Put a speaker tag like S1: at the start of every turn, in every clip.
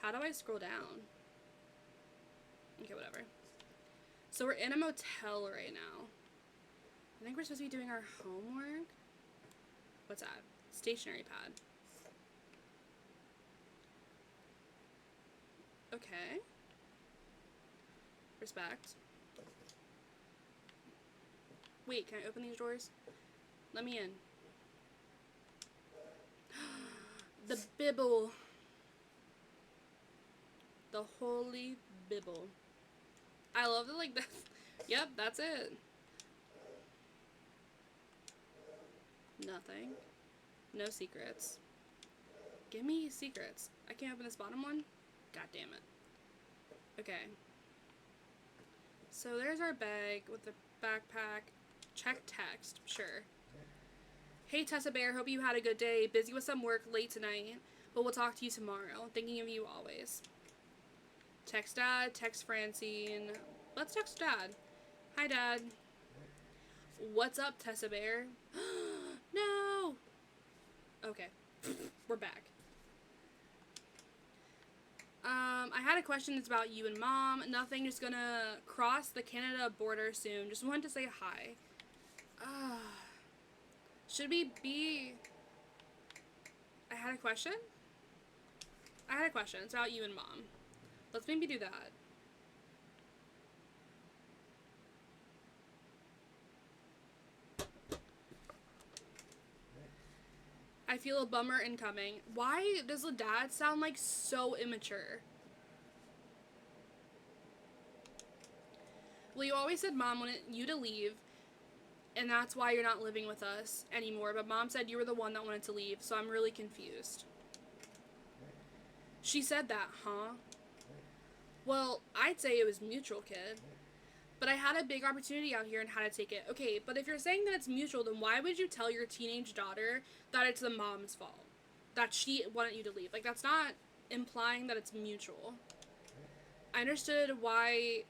S1: How do I scroll down? Okay, whatever. So we're in a motel right now. I think we're supposed to be doing our homework. What's that? Stationery pad. Okay. Respect. Wait, can I open these drawers? Let me in. The Bible. The Holy Bible. I love it like that. Yep, that's it. Nothing. No secrets. Give me secrets. I can't open this bottom one? God damn it. Okay. So there's our bag with the backpack. Check text. Sure. Hey Tessa Bear, hope you had a good day. Busy with some work late tonight, but we'll talk to you tomorrow. Thinking of you always. Text Dad, text Francine. Let's text Dad. Hi Dad. What's up, Tessa Bear? No! Okay. We're back. I had a question that's about you and Mom. Nothing, just gonna cross the Canada border soon. Just wanted to say hi. Should we be... I had a question? It's about you and Mom. Let's maybe do that. I feel a bummer incoming. Why does the dad sound like so immature? Well, you always said Mom wanted you to leave, and that's why you're not living with us anymore, but Mom said you were the one that wanted to leave, so I'm really confused. She said that, huh? Well, I'd say it was mutual, kid. But I had a big opportunity out here and had to take it. Okay, but if you're saying that it's mutual, then why would you tell your teenage daughter that it's the mom's fault? That she wanted you to leave? Like, that's not implying that it's mutual. I understood why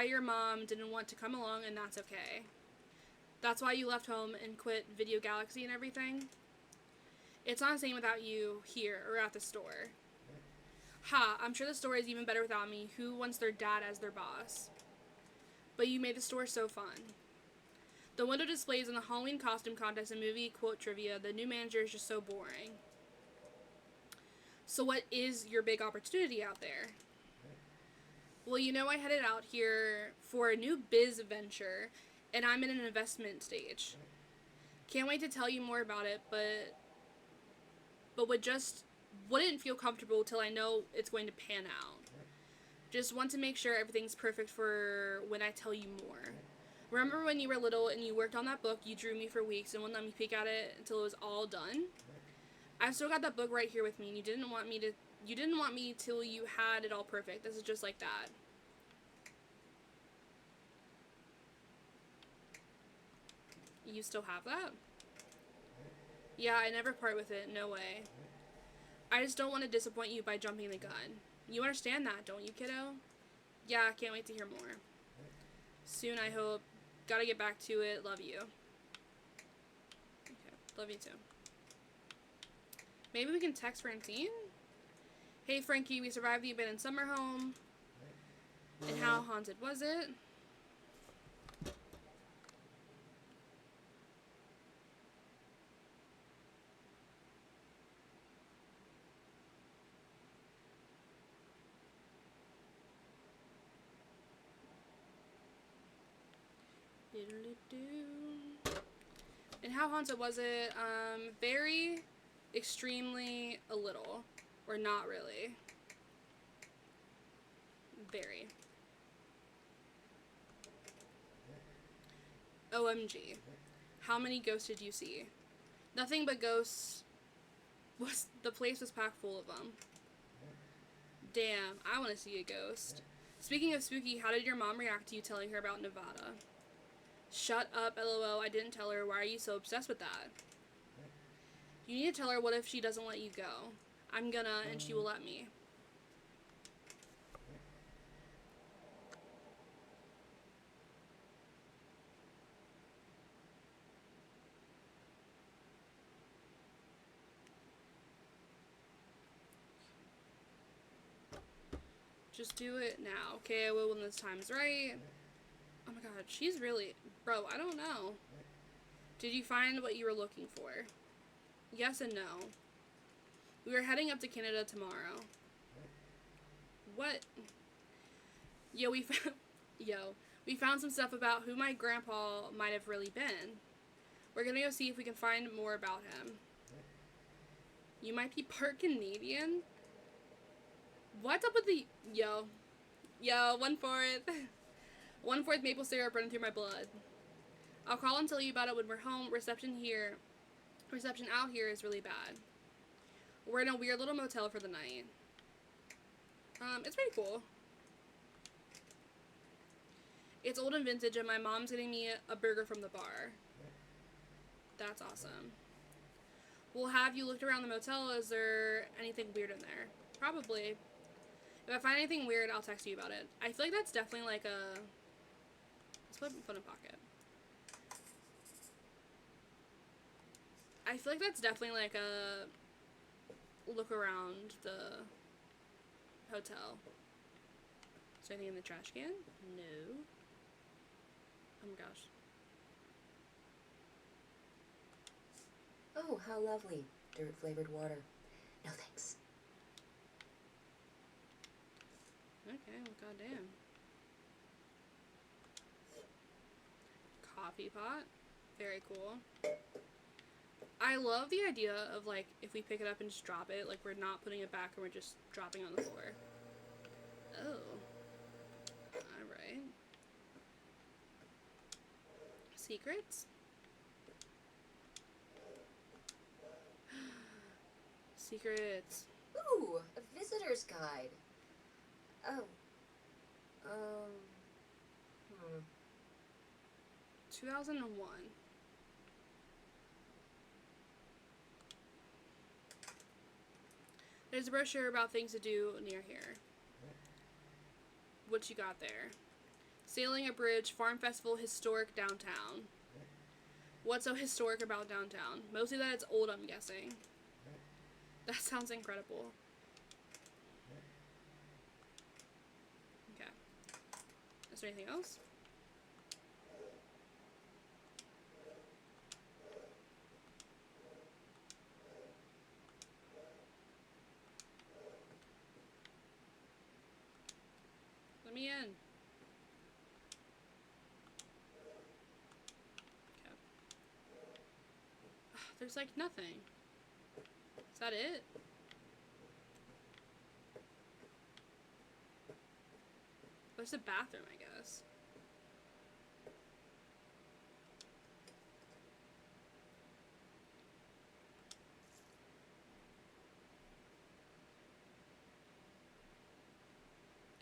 S1: your mom didn't want to come along, and that's okay. That's why you left home and quit Video Galaxy and everything. It's not the same without you here or at the store. Ha, I'm sure the store is even better without me. Who wants their dad as their boss? But you made the store so fun. The window displays in the Halloween costume contest and movie quote trivia, the new manager is just so boring. So what is your big opportunity out there? Well, you know I headed out here for a new biz venture, and I'm in an investment stage. Can't wait to tell you more about it, but wouldn't feel comfortable till I know it's going to pan out. Just want to make sure everything's perfect for when I tell you more. Remember when you were little and you worked on that book you drew me for weeks and wouldn't let me peek at it until it was all done? I've still got that book right here with me, and you didn't want me till you had it all perfect. This is just like that. You still have that? Yeah, I never part with it, no way. I just don't want to disappoint you by jumping the gun. You understand that, don't you, kiddo? Yeah, I can't wait to hear more. Soon, I hope. Gotta get back to it. Love you. Okay, love you too. Maybe we can text Francine? Hey, Frankie, we survived the abandoned summer home. And how haunted was it? And how haunted was it? Very, extremely, a little. Or not really. Very. OMG. How many ghosts did you see? Nothing but ghosts. The place was packed full of them. Damn, I want to see a ghost. Speaking of spooky, how did your mom react to you telling her about Nevada? Shut up, LOL, I didn't tell her. Why are you so obsessed with that? You need to tell her what if she doesn't let you go. I'm gonna, and she will let me. Just do it now. Okay, I will when this time's right. Oh my god, she's really... Bro, I don't know. Did you find what you were looking for? Yes and no. We are heading up to Canada tomorrow. What? Yo, we found some stuff about who my grandpa might have really been. We're gonna go see if we can find more about him. You might be part Canadian? What's up with the... Yo, 1/4. 1/4 maple syrup running through my blood. I'll call and tell you about it when we're home. Reception out here is really bad. We're in a weird little motel for the night. It's pretty cool. It's old and vintage, and my mom's getting me a burger from the bar. That's awesome. We'll have you looked around the motel. Is there anything weird in there? Probably. If I find anything weird, I'll text you about it. I feel like that's definitely like a... Let's put it in pocket. I feel like that's definitely like a look around the hotel. Is there anything in the trash can? No. Oh my gosh.
S2: Oh, how lovely. Dirt-flavored water. No thanks.
S1: Okay, well, goddamn. Coffee pot. Very cool. I love the idea of, like, if we pick it up and just drop it, like, we're not putting it back and we're just dropping on the floor. Oh. Alright. Secrets? Secrets.
S2: Ooh, a visitor's guide. Oh.
S1: 2001. There's a brochure about things to do near here. What you got there? Sailing a bridge, farm festival, historic downtown. What's so historic about downtown? Mostly that it's old, I'm guessing. That sounds incredible. Okay. Is there anything else? Let me in. Okay. There's like nothing. Is that it? There's a bathroom, I guess.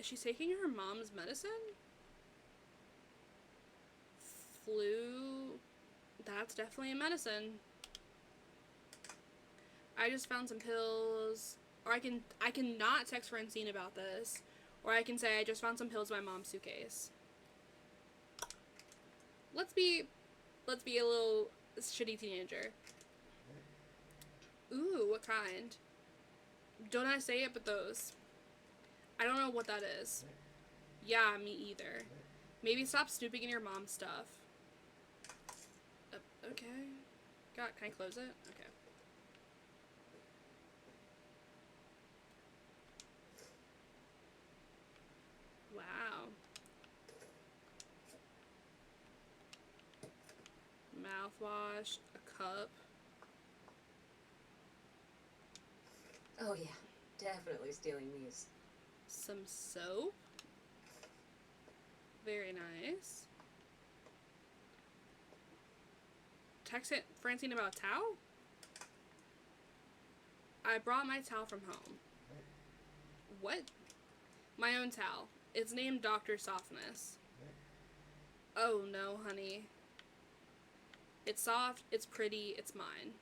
S1: Is she taking her mom's medicine? Flu. That's definitely a medicine. I just found some pills. Or I can not text Francine about this. Or I can say I just found some pills in my mom's suitcase. Let's be a little shitty teenager. Ooh, what kind? Don't I say it, but those. I don't know what that is. Yeah, me either. Maybe stop snooping in your mom's stuff. Okay. God, can I close it? Okay. Wow. Mouthwash, a cup.
S2: Oh yeah, definitely stealing these.
S1: Some soap. Very nice. Text it Francine about a towel? I brought my towel from home. What? My own towel. It's named Dr. Softness. Oh no, honey. It's soft, it's pretty, it's mine.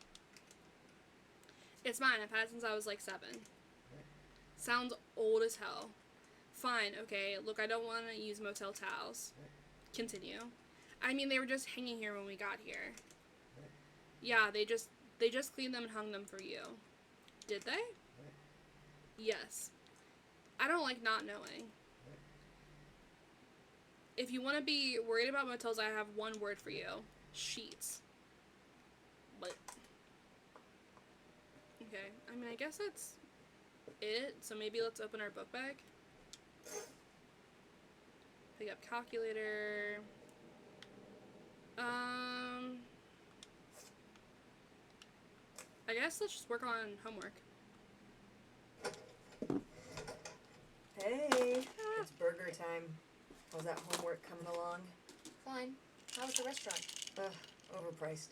S1: It's mine. I've had it since I was like 7. Sounds old as hell. Fine, okay. Look, I don't want to use motel towels. Continue. I mean, they were just hanging here when we got here. Yeah, they just cleaned them and hung them for you. Did they? Yes. I don't like not knowing. If you want to be worried about motels, I have one word for you. Sheets. But okay, I mean, I guess that's it. So maybe let's open our book bag. Pick up calculator. I guess let's just work on homework.
S3: Hey, it's burger time. How's that homework coming along?
S2: Fine. How was the restaurant?
S3: Overpriced.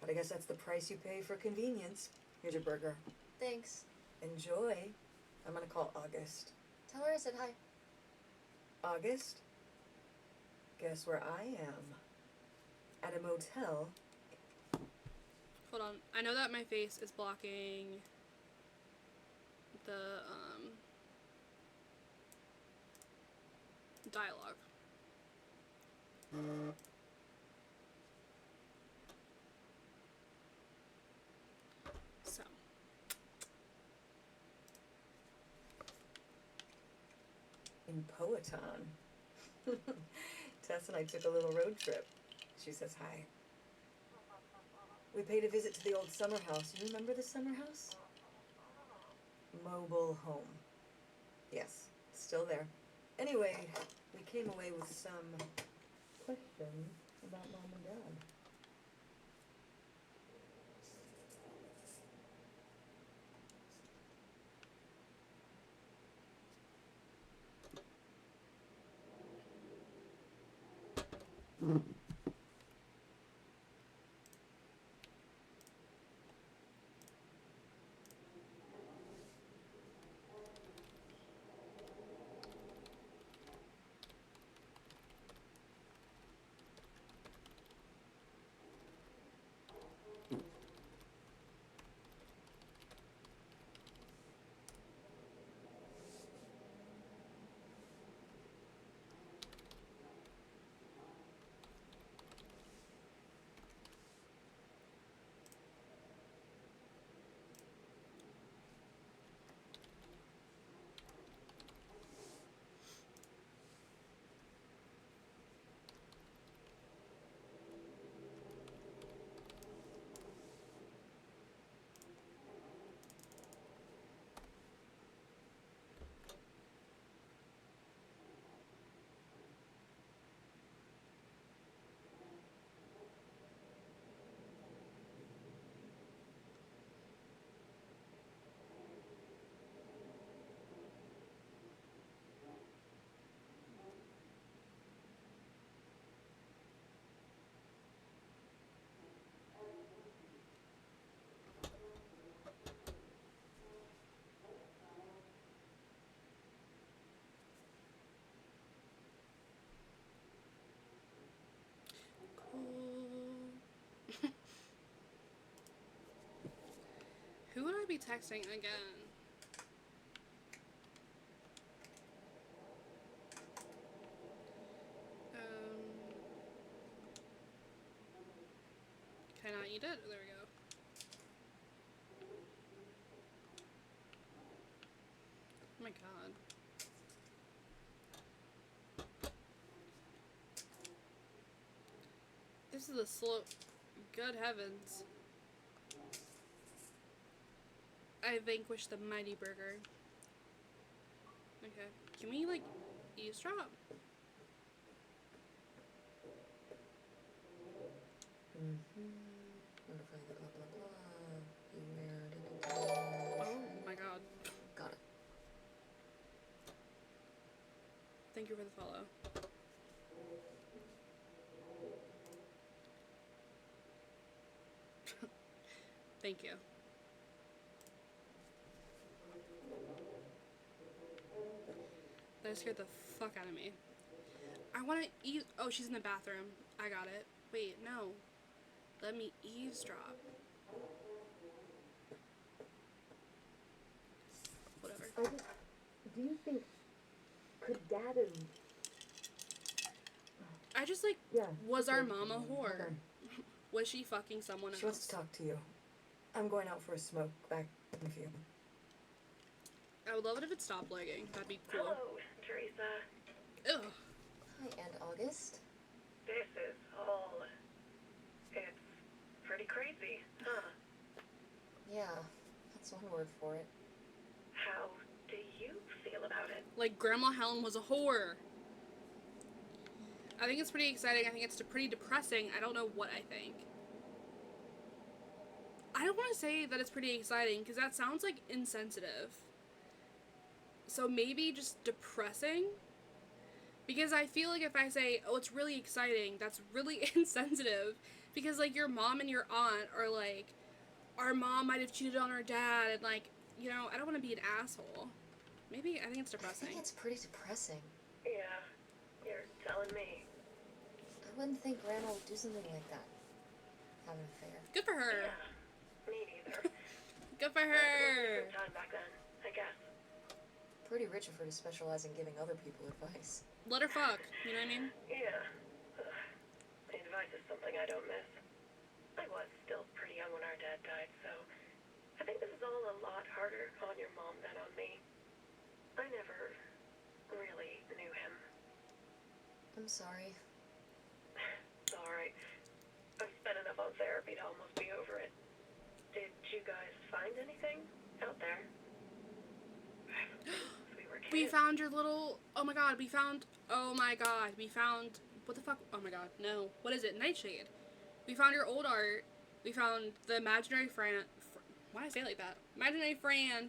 S3: But I guess that's the price you pay for convenience. Here's your burger.
S2: Thanks.
S3: Enjoy. I'm gonna call August.
S2: Tell her I said hi.
S3: August? Guess where I am? At a motel.
S1: Hold on. I know that my face is blocking the dialogue. So.
S3: In Poeton. Tess and I took a little road trip. She says hi. We paid a visit to the old summer house. You remember the summer house? Mobile home. Yes, still there. Anyway, we came away with some questions about Mom and Dad.
S1: Cool. Who would I be texting again? Can I eat it? There we go. Oh my god. This is a slow. Good heavens. I vanquished the mighty burger. Okay. Can we, like, eavesdrop?
S2: Notify the blah blah blah. You married.
S1: Oh my god.
S2: Got it.
S1: Thank you for the follow. Thank you. That scared the fuck out of me. I want to eat. Oh, she's in the bathroom. I got it. Wait, no. Let me eavesdrop. Whatever.
S3: Do you think, could Dad have...
S1: I just, like,
S3: Yeah.
S1: was our mom a
S3: Hold
S1: whore?
S3: on.
S1: Was she fucking someone
S3: She wants
S1: else?
S3: to talk to you. I'm going out for a smoke. Back in a few.
S1: I would love it if it stopped lagging. That'd be cool.
S4: Hello, Teresa.
S1: Ugh.
S2: Hi, Aunt August.
S4: This is all... It's pretty crazy, huh?
S2: Yeah, that's one word for it.
S4: How do you feel about it?
S1: Like, Grandma Helen was a whore. I think it's pretty exciting. I think it's pretty depressing. I don't know what I think. I don't want to say that it's pretty exciting, because that sounds, like, insensitive. So maybe just depressing? Because I feel like if I say, oh, it's really exciting, that's really insensitive. Because, like, your mom and your aunt are like, our mom might have cheated on her dad, and, like, you know, I don't want to be an asshole. Maybe, I think it's
S2: I
S1: depressing.
S2: think it's pretty depressing.
S4: Yeah, you're telling me.
S2: I wouldn't think Grandma would do something like that. Have an affair.
S1: Good for her.
S4: Yeah, me neither.
S1: Good for
S4: It was a
S1: her.
S4: different time back then, I guess.
S2: Pretty rich of her to specialize in giving other people advice.
S1: Let her fuck. You know what I mean?
S4: Yeah. Ugh. Advice is something I don't miss. I was still pretty young when our dad died, so I think this is all a lot harder on your mom than on me. I never really knew him.
S2: I'm sorry.
S4: It's alright. I've spent enough on therapy to almost be over it. Did you guys find anything out there? Since we were kids.
S1: We found your little. Oh my god, we found. Oh my god, we found. What the fuck? Oh my god, no. What is it? Nightshade. We found your old art. We found the imaginary friend. Why did I say it like that? Imaginary friend,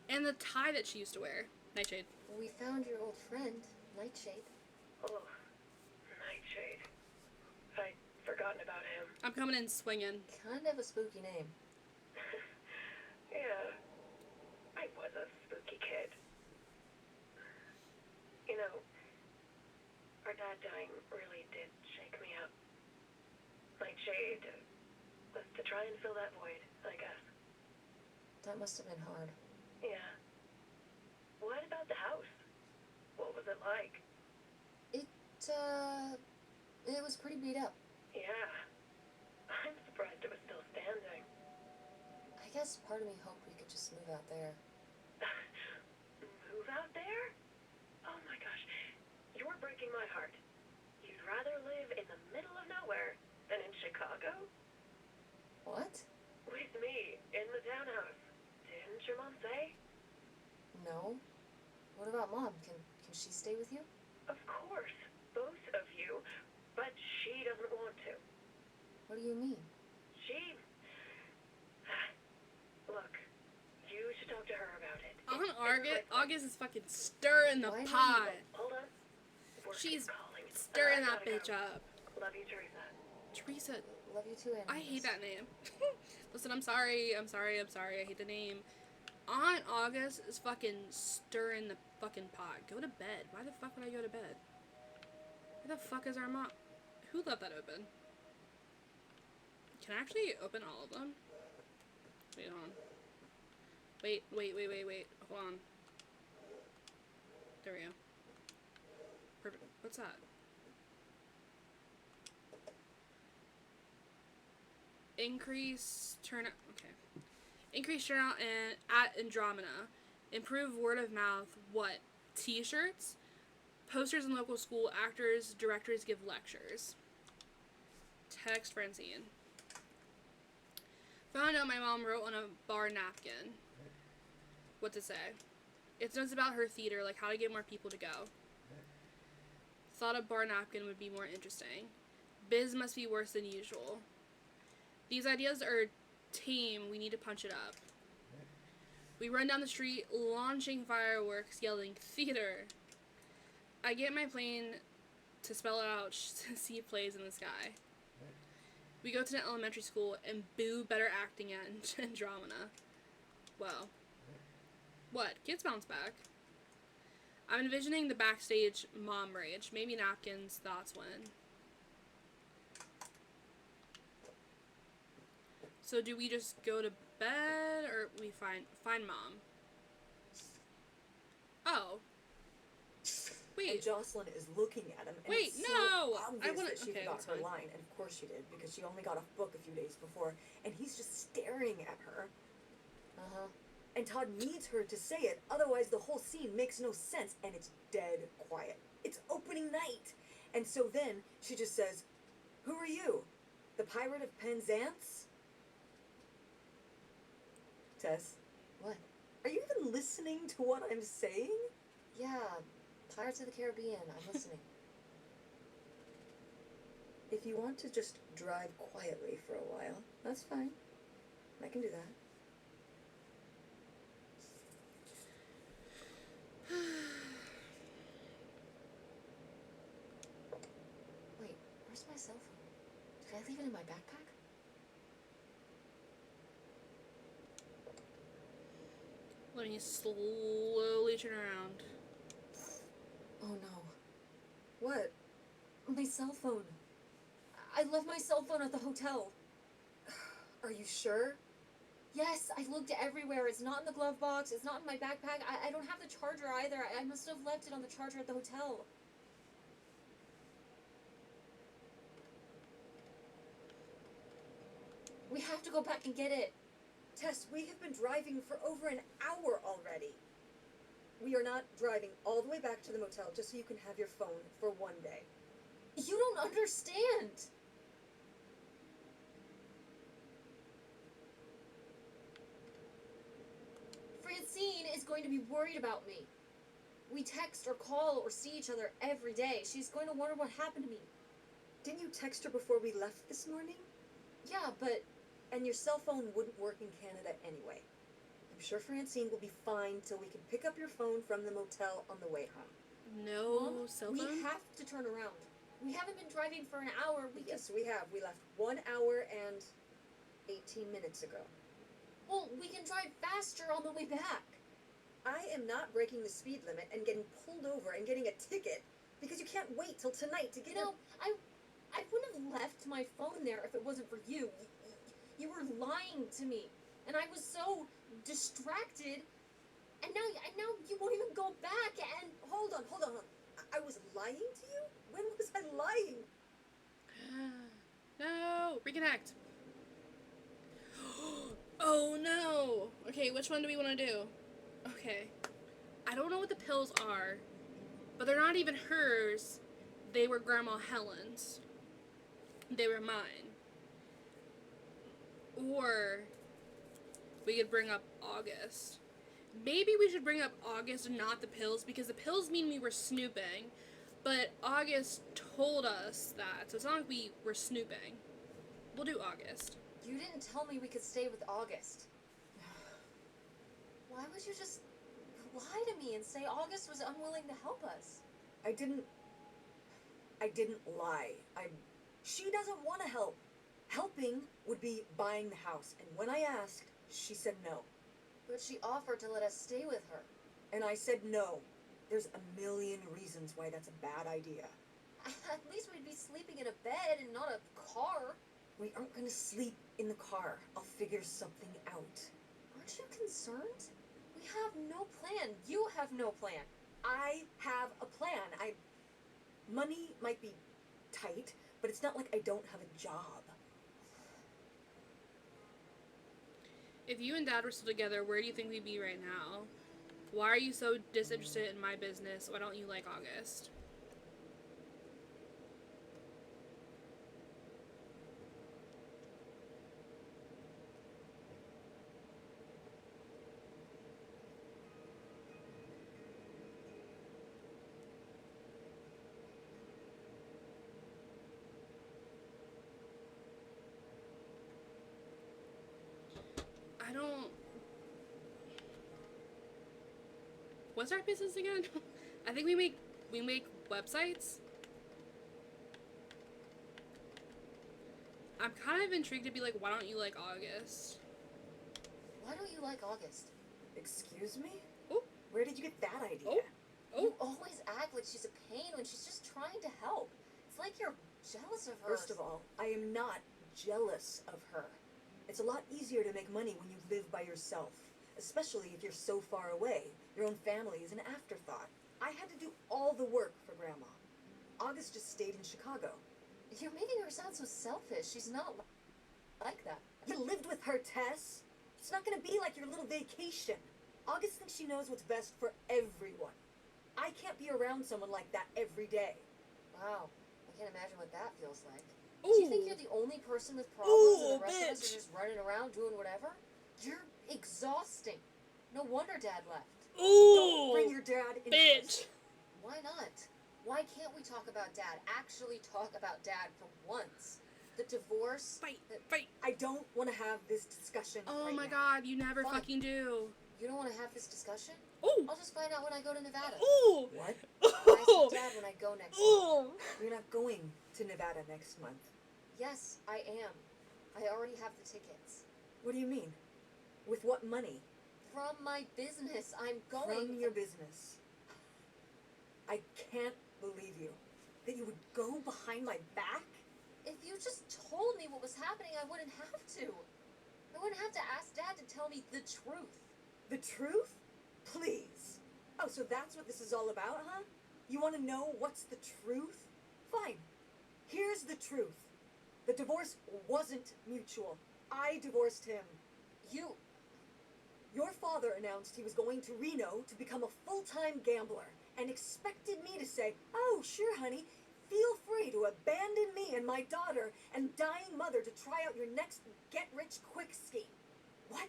S1: and the tie that she used to wear. Nightshade.
S2: We found your old friend, Nightshade.
S4: Oh, Nightshade. I'd forgotten about him.
S1: I'm coming in swinging.
S2: Kind of a spooky name.
S4: Yeah, I was a spooky kid. You know, our dad dying really did shake me up. Nightshade was to try and fill that void, I guess.
S2: That must have been hard.
S4: Yeah. What about the house? What was it like?
S2: It was pretty beat up.
S4: Yeah. I'm surprised it was still standing.
S2: I guess part of me hoped we could just move out there.
S4: Move out there? Oh my gosh. You're breaking my heart. You'd rather live in the middle of nowhere than in Chicago?
S2: What?
S4: With me, in the townhouse. Didn't your mom say?
S2: No. What about Mom? Can she stay with you?
S4: Of course. Both of you. But she doesn't want to.
S2: What do you mean?
S4: She... Look, you should talk to her about it.
S1: August is fucking stirring the
S2: Why not?
S1: pot.
S4: Hold on. Work
S1: She's
S4: is calling.
S1: stirring
S4: I
S1: that
S4: gotta
S1: bitch
S4: go.
S1: up.
S4: Love you, Teresa.
S1: Teresa,
S2: Love you too, Anna.
S1: I hate that name. Listen, I'm sorry. I hate the name. Aunt August is fucking stirring the fucking pot. Go to bed. Why the fuck would I go to bed? Where the fuck is our mom? Who left that open? Can I actually open all of them? Wait, hold on. Wait. Hold on. There we go. Perfect. What's that? Increase turnout. Okay. Increase turnout at Andromeda. Improve word of mouth. What? T-shirts? Posters in local school. Actors, directors give lectures. Text Francine. Found out my mom wrote on a bar napkin. What to say? It's notes about her theater, like how to get more people to go. Thought a bar napkin would be more interesting. Biz must be worse than usual. These ideas are tame, we need to punch it up. We run down the street, launching fireworks, yelling, theater. I get my plane to spell it out to see plays in the sky. We go to an elementary school and boo better acting at Andromeda. Well. What? Kids bounce back. I'm envisioning the backstage mom rage. Maybe napkins, thoughts when. So do we just go to bed or we find mom? Oh.
S3: And
S1: Wait.
S3: Jocelyn is looking at him. And
S1: Wait,
S3: it's
S1: no!
S3: So
S1: I
S3: obvious
S1: wanna-
S3: that she
S1: okay,
S3: forgot
S1: that's
S3: her
S1: fine.
S3: line, and of course she did because she only got off book a few days before, and he's just staring at her.
S2: Uh-huh.
S3: And Todd needs her to say it, otherwise the whole scene makes no sense, and it's dead quiet. It's opening night. And so then she just says, "Who are you? The Pirate of Penzance?" Tess,
S2: What?
S3: are you even listening to what I'm saying?
S2: Yeah, Pirates of the Caribbean. I'm listening.
S3: If you want to just drive quietly for a while, that's fine. I can do that.
S2: Wait, where's my cell phone? Did I leave it in my backpack?
S1: Let me slowly turn around.
S2: Oh no.
S3: What?
S2: My cell phone. I left my cell phone at the hotel.
S3: Are you sure?
S2: Yes, I looked everywhere. It's not in the glove box. It's not in my backpack. I don't have the charger either. I must have left it on the charger at the hotel. We have to go back and get it.
S3: Tess, we have been driving for over an hour already. We are not driving all the way back to the motel just so you can have your phone for one day.
S2: You don't understand. Francine is going to be worried about me. We text or call or see each other every day. She's going to wonder what happened to me.
S3: Didn't you text her before we left this morning?
S2: Yeah, but
S3: And your cell phone wouldn't work in Canada anyway. I'm sure Francine will be fine till we can pick up your phone from the motel on the way home.
S1: No
S2: Mom,
S1: cell
S2: we
S1: phone?
S2: have to turn around. We haven't been driving for an hour.
S3: Yes, we have. We left 1 hour and 18 minutes ago.
S2: Well, we can drive faster on the way back.
S3: I am not breaking the speed limit and getting pulled over and getting a ticket because you can't wait till tonight to get
S2: You know, I wouldn't have left my phone there if it wasn't for you. You were lying to me, and I was so distracted. And now you won't even go back. And
S3: Hold on. I was lying to you? When was I lying?
S1: No! Reconnect! Oh no! Okay, which one do we want to do? Okay. I don't know what the pills are, but they're not even hers. They were Grandma Helen's. They were mine. Or we could bring up August. Maybe we should bring up August and not the pills, because the pills mean we were snooping, but August told us that, so it's not like we were snooping. We'll do August.
S2: you didn't tell me we could stay with August. Why would you just lie to me and say August was unwilling to help us?
S3: I didn't lie. She doesn't want to help. Helping would be buying the house, and when I asked, she said no.
S2: But she offered to let us stay with her.
S3: And I said no. There's a million reasons why that's a bad idea.
S2: At least we'd be sleeping in a bed and not a car.
S3: We aren't gonna sleep in the car. I'll figure something out.
S2: Aren't you concerned? We have no plan. You have no plan.
S3: I have a plan. Money might be tight, but it's not like I don't have a job.
S1: If you and Dad were still together, where do you think we'd be right now? Why are you so disinterested in my business? Why don't you like August? I don't... What's our business again? I think we make websites. I'm kind of intrigued to be like, why don't you like August?
S2: Why don't you like August?
S3: Excuse me?
S1: Oh.
S3: Where did you get that idea?
S1: Oh.
S2: You always act like she's a pain when she's just trying to help. It's like you're jealous of her.
S3: First of all, I am not jealous of her. It's a lot easier to make money when you live by yourself, especially if you're so far away. Your own family is an afterthought. I had to do all the work for Grandma. August just stayed in Chicago.
S2: You're making her sound so selfish. She's not like that.
S3: You lived with her, Tess. It's not gonna be like your little vacation. August thinks she knows what's best for everyone. I can't be around someone like that every day.
S2: Wow, I can't imagine what that feels like.
S1: Ooh.
S2: Do you think you're the only person with problems and
S1: Ooh,
S2: the rest of us
S1: bitch.
S2: are just running around doing whatever? You're exhausting. No wonder Dad left.
S3: Don't bring
S1: Ooh,
S3: your dad into
S1: bitch.
S3: this.
S2: Why not? Why can't we talk about Dad? Actually talk about Dad for once. The divorce.
S1: Fight, fight.
S3: I don't want to have this discussion
S1: Oh
S3: right
S1: my
S3: now.
S1: god, you never
S2: Fine.
S1: fucking do.
S2: You don't want to have this discussion?
S1: Ooh,
S2: I'll just find out when I go to Nevada.
S1: ooh,
S3: What?
S2: I
S1: ooh,
S2: see Dad when I go next month.
S1: ooh.
S3: You're not going to Nevada next month.
S2: Yes, I am. I already have the tickets.
S3: What do you mean? With what money?
S2: From my business, I'm going.
S3: From your business. I can't believe you. That you would go behind my back?
S2: If you just told me what was happening, I wouldn't have to. I wouldn't have to ask Dad to tell me the truth.
S3: The truth? Please. Oh, so that's what this is all about, huh? You want to know what's the truth? Fine. Here's the truth. The divorce wasn't mutual. I divorced him.
S2: You.
S3: Your father announced he was going to Reno to become a full-time gambler and expected me to say, "Oh, sure, honey, feel free to abandon me and my daughter and dying mother to try out your next get-rich-quick scheme." What?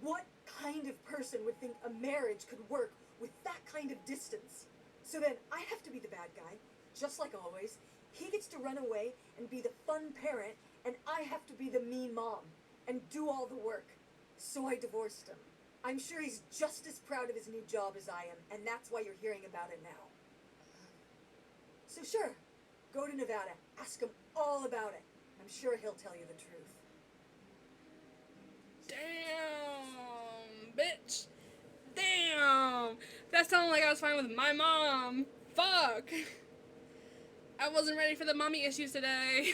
S3: What kind of person would think a marriage could work with that kind of distance? So then I have to be the bad guy, just like always. He gets to run away and be the fun parent, and I have to be the mean mom and do all the work. So I divorced him. I'm sure he's just as proud of his new job as I am, and that's why you're hearing about it now. So sure, go to Nevada, ask him all about it. I'm sure he'll tell you the truth.
S1: Damn, bitch. Damn. That sounded like I was fighting with my mom. Fuck. I wasn't ready for the mommy issues today.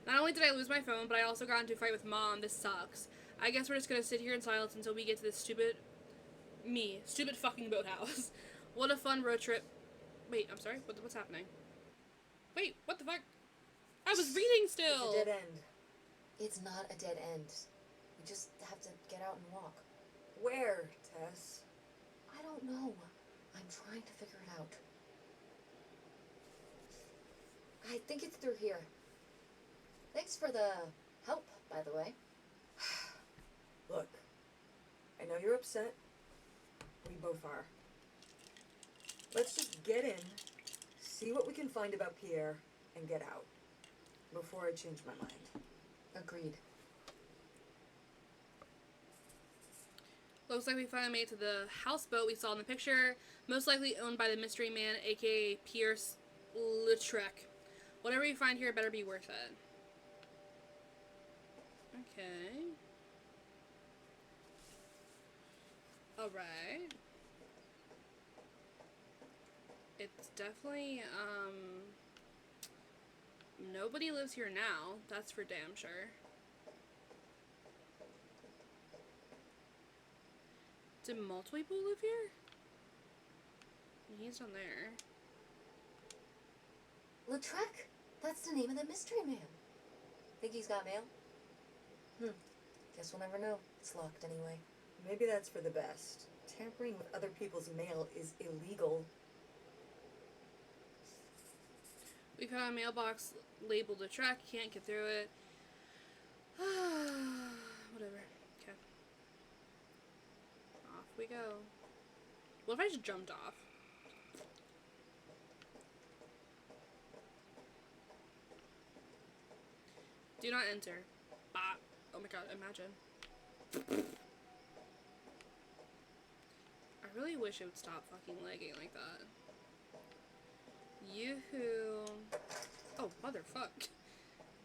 S1: Not only did I lose my phone, but I also got into a fight with Mom. This sucks. I guess we're just gonna sit here in silence until we get to this stupid fucking boathouse. What a fun road trip. Wait, I'm sorry? What's happening? Wait, what the fuck? I was reading still!
S3: It's a dead end.
S2: It's not a dead end. We just have to get out and walk.
S3: Where, Tess?
S2: I don't know. I'm trying to figure it out. I think it's through here. Thanks for the help, by the way.
S3: Look, I know you're upset. We both are. Let's just get in, see what we can find about Pierre, and get out. Before I change my mind.
S2: Agreed.
S1: Looks like we finally made it to the houseboat we saw in the picture. Most likely owned by the mystery man, aka Pierce Lautrec. Whatever you find here better be worth it. Okay. Alright. It's definitely, nobody lives here now. That's for damn sure. Did multiple people live here? He's down there.
S2: Lautrec? That's the name of the mystery man. Think he's got mail? Guess we'll never know. It's locked anyway.
S3: Maybe that's for the best. Tampering with other people's mail is illegal.
S1: We found a mailbox labeled Lautrec. Can't get through it. Whatever. Okay. Off we go. What if I just jumped off? Do not enter. Bah. Oh my god, imagine. I really wish it would stop fucking lagging like that. Yoo-hoo. Oh, motherfuck.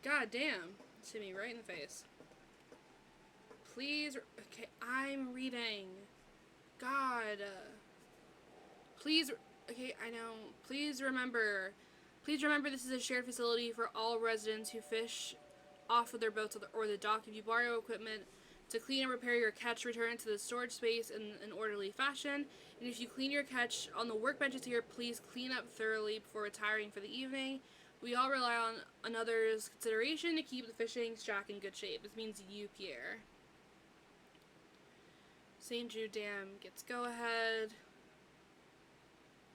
S1: God damn. It's hit me right in the face. Please. Okay, I'm reading. God. Please. Okay, I know. Please remember. Please remember this is a shared facility for all residents who fish off of their boats or the dock. If you borrow equipment to clean and repair your catch, return it to the storage space in an orderly fashion. And if you clean your catch on the workbenches here, please clean up thoroughly before retiring for the evening. We all rely on another's consideration to keep the fishing shack in good shape. This means you, Pierre. St. Jude Dam gets go ahead.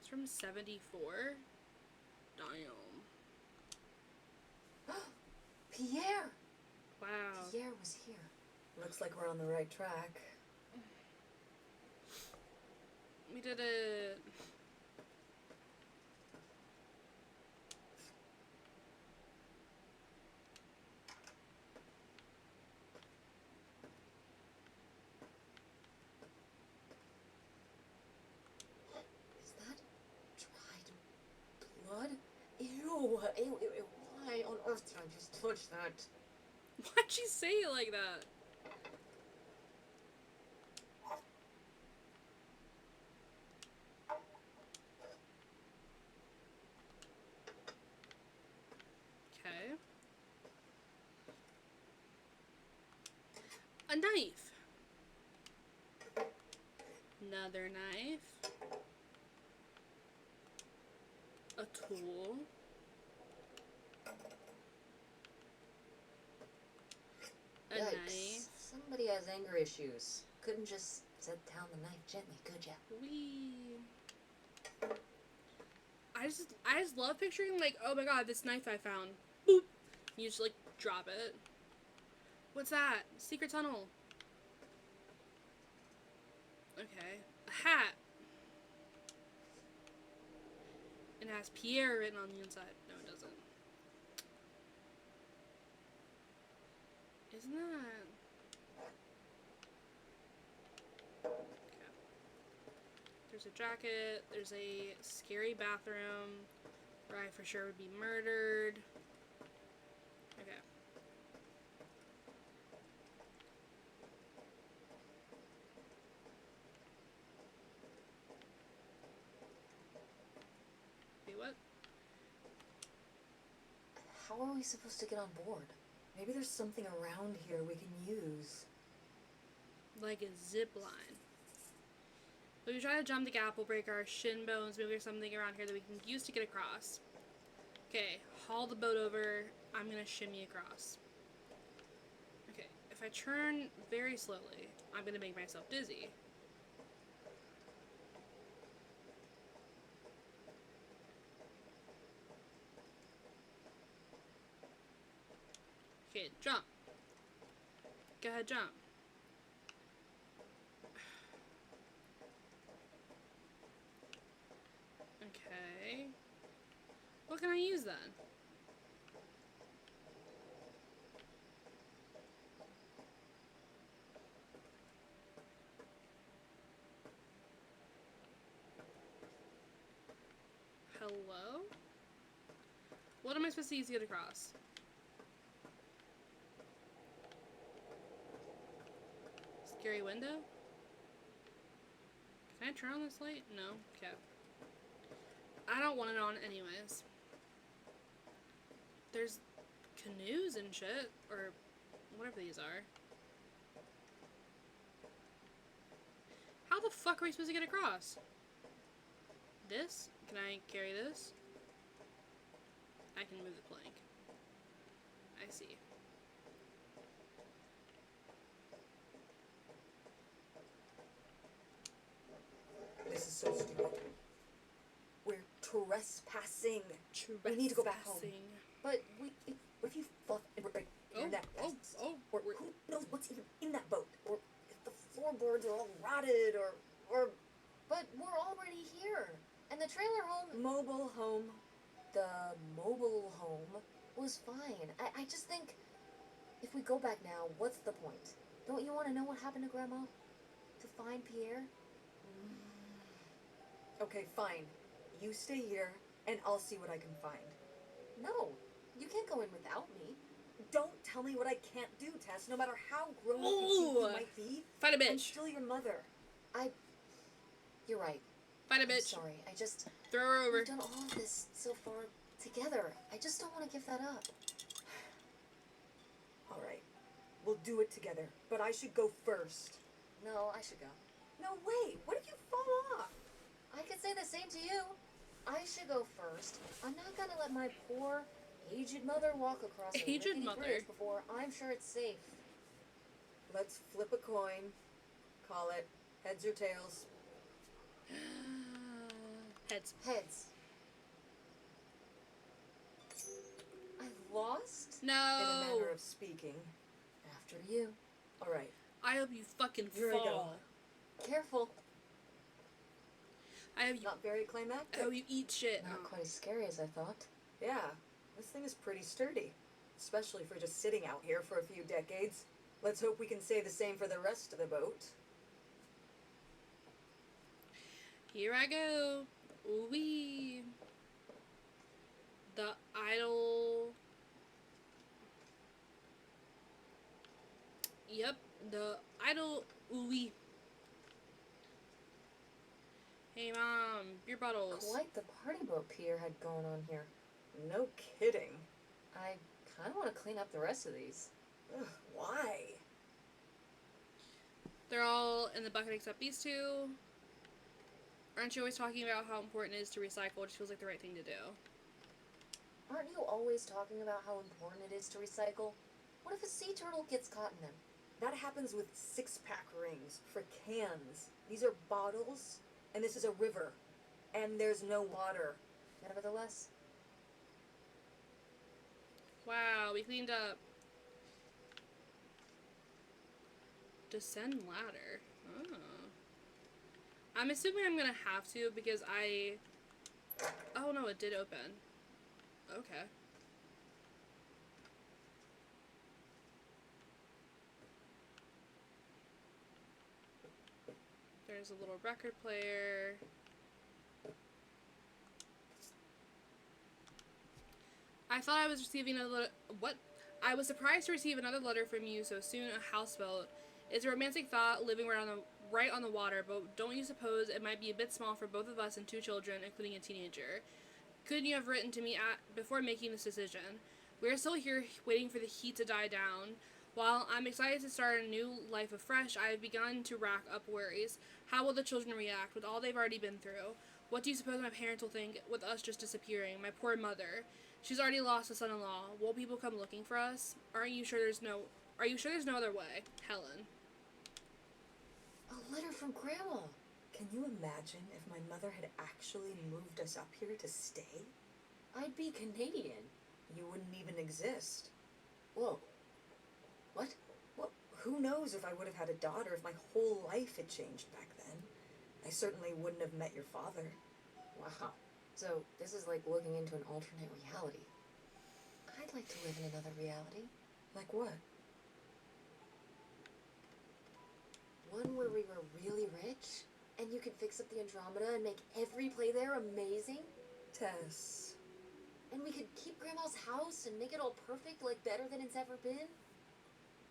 S1: It's from 74. Damn.
S2: Pierre!
S1: Wow.
S2: Pierre was here.
S3: Looks like we're on the right track.
S1: We did it.
S2: Is that dried blood? Ew, ew, ew, ew. Why on earth did I just touch that?
S1: Why'd she say it like that? Okay. A knife. Another knife. A tool. A
S2: Yikes.
S1: knife.
S2: Somebody has anger issues. Couldn't just set down the knife gently, could ya?
S1: I just love picturing, like, oh my god, this knife I found. Boop. You just like drop it. What's that? Secret tunnel. Okay. A hat. It has Pierre written on the inside. No, it doesn't. Isn't that? Okay. There's a jacket. There's a scary bathroom where I for sure would be murdered. Okay. Wait, what?
S2: How are we supposed to get on board?
S3: Maybe there's something around here we can use.
S1: Like a zip line. If we try to jump the gap, we'll break our shin bones. Maybe there's something around here that we can use to get across. Okay, haul the boat over. I'm gonna shimmy across. Okay, if I turn very slowly, I'm gonna make myself dizzy. Okay, jump. Go ahead, jump. Okay. What can I use then? Hello? What am I supposed to use to get across? Scary window? Can I turn on this light? No? Okay. I don't want it on anyways. There's canoes and shit, or whatever these are. How the fuck are we supposed to get across? This? Can I carry this? I can move the plank. I see.
S3: This is so stupid. We're trespassing. We need to go back home.
S1: Trespassing.
S2: But
S3: What if you fluff and break your neck? Or who knows what's even in that boat? Or if the floorboards are all rotted, or
S2: but we're already here. And the trailer home
S3: mobile home.
S2: the mobile home was fine. I just think if we go back now, what's the point? Don't you want to know what happened to Grandma? To find Pierre?
S3: Okay, fine. You stay here, and I'll see what I can find.
S2: No, you can't go in without me.
S3: Don't tell me what I can't do, Tess. No matter how grown up you think you
S1: Ooh.
S3: might be,
S1: Fight a
S3: I'm
S1: bitch.
S3: still your mother.
S2: You're right.
S1: Fight a
S2: I'm
S1: bitch.
S2: sorry. I just
S1: Throw her over.
S2: we've done all of this so far together. I just don't want to give that up.
S3: All right, we'll do it together. But I should go first.
S2: No, I should go.
S3: No way. What if you fall off?
S2: I could say the same to you. I should go first. I'm not gonna let my poor, aged mother walk across a
S1: Aged
S2: rickety
S1: mother.
S2: bridge before I'm sure it's safe.
S3: Let's flip a coin. Call it heads or tails.
S1: Heads.
S2: Heads. I lost?
S3: In a manner
S1: No.
S3: of speaking.
S2: After you.
S3: All right.
S1: I hope you fucking
S3: Here I go.
S1: fall.
S2: Careful.
S1: I hope you.
S3: Not very
S1: I
S3: climactic.
S1: hope you eat shit.
S2: Not quite as scary as I thought.
S3: Yeah, this thing is pretty sturdy. Especially for just sitting out here for a few decades. Let's hope we can say the same for the rest of the boat.
S1: Here I go. Wee. The idol. Yep, the idol. Wee. Hey, Mom, beer bottles.
S2: Quite the party boat Peter had going on here.
S3: No kidding.
S2: I kind of want to clean up the rest of these.
S3: Ugh, why?
S1: They're all in the bucket except these two. Aren't you always talking about how important it is to recycle? It just feels like the right thing to do.
S2: Aren't you always talking about how important it is to recycle? What if a sea turtle gets caught in them?
S3: That happens with 6-pack rings for cans. These are bottles, and this is a river. And there's no water.
S2: Nevertheless,
S1: Wow, we cleaned up. Descend ladder. Oh. I'm assuming I'm gonna have to because I. Oh no, it did open. Okay. There's a little record player. I thought I was receiving another. What? I was surprised to receive another letter from you so soon. A houseboat. It's a romantic thought, living right on the water. But don't you suppose it might be a bit small for both of us and 2 children, including a teenager? Couldn't you have written to me before making this decision? We're still here, waiting for the heat to die down. While I'm excited to start a new life afresh, I have begun to rack up worries. How will the children react with all they've already been through? What do you suppose my parents will think with us just disappearing? My poor mother. She's already lost a son-in-law. Will people come looking for us? Are you sure there's no other way? Helen.
S2: a letter from Grandma.
S3: Can you imagine if my mother had actually moved us up here to stay?
S2: I'd be Canadian.
S3: You wouldn't even exist.
S2: Whoa. What?
S3: Well, who knows if I would have had a daughter if my whole life had changed back then. I certainly wouldn't have met your father.
S2: Wow. So, this is like looking into an alternate reality. I'd like to live in another reality.
S3: Like what?
S2: One where we were really rich, and you could fix up the Andromeda and make every play there amazing.
S3: Tess.
S2: And we could keep Grandma's house and make it all perfect, like better than it's ever been.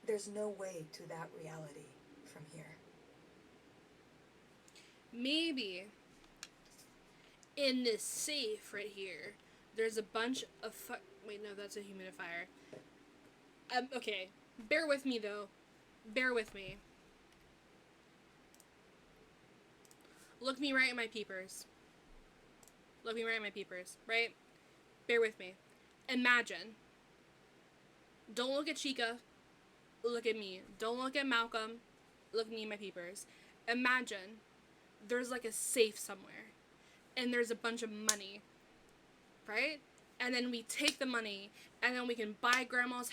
S3: There's no way to that reality from here.
S1: Maybe in this safe right here, there's a bunch of wait, no, that's a humidifier. Okay. Bear with me, though. Bear with me. Look me right in my peepers. Look me right in my peepers, right? Bear with me. Imagine. Don't look at Chica. Look at me. Don't look at Malcolm. Look at me in my peepers. Imagine there's like a safe somewhere. And there's a bunch of money. Right? And then we take the money. And then we can buy Grandma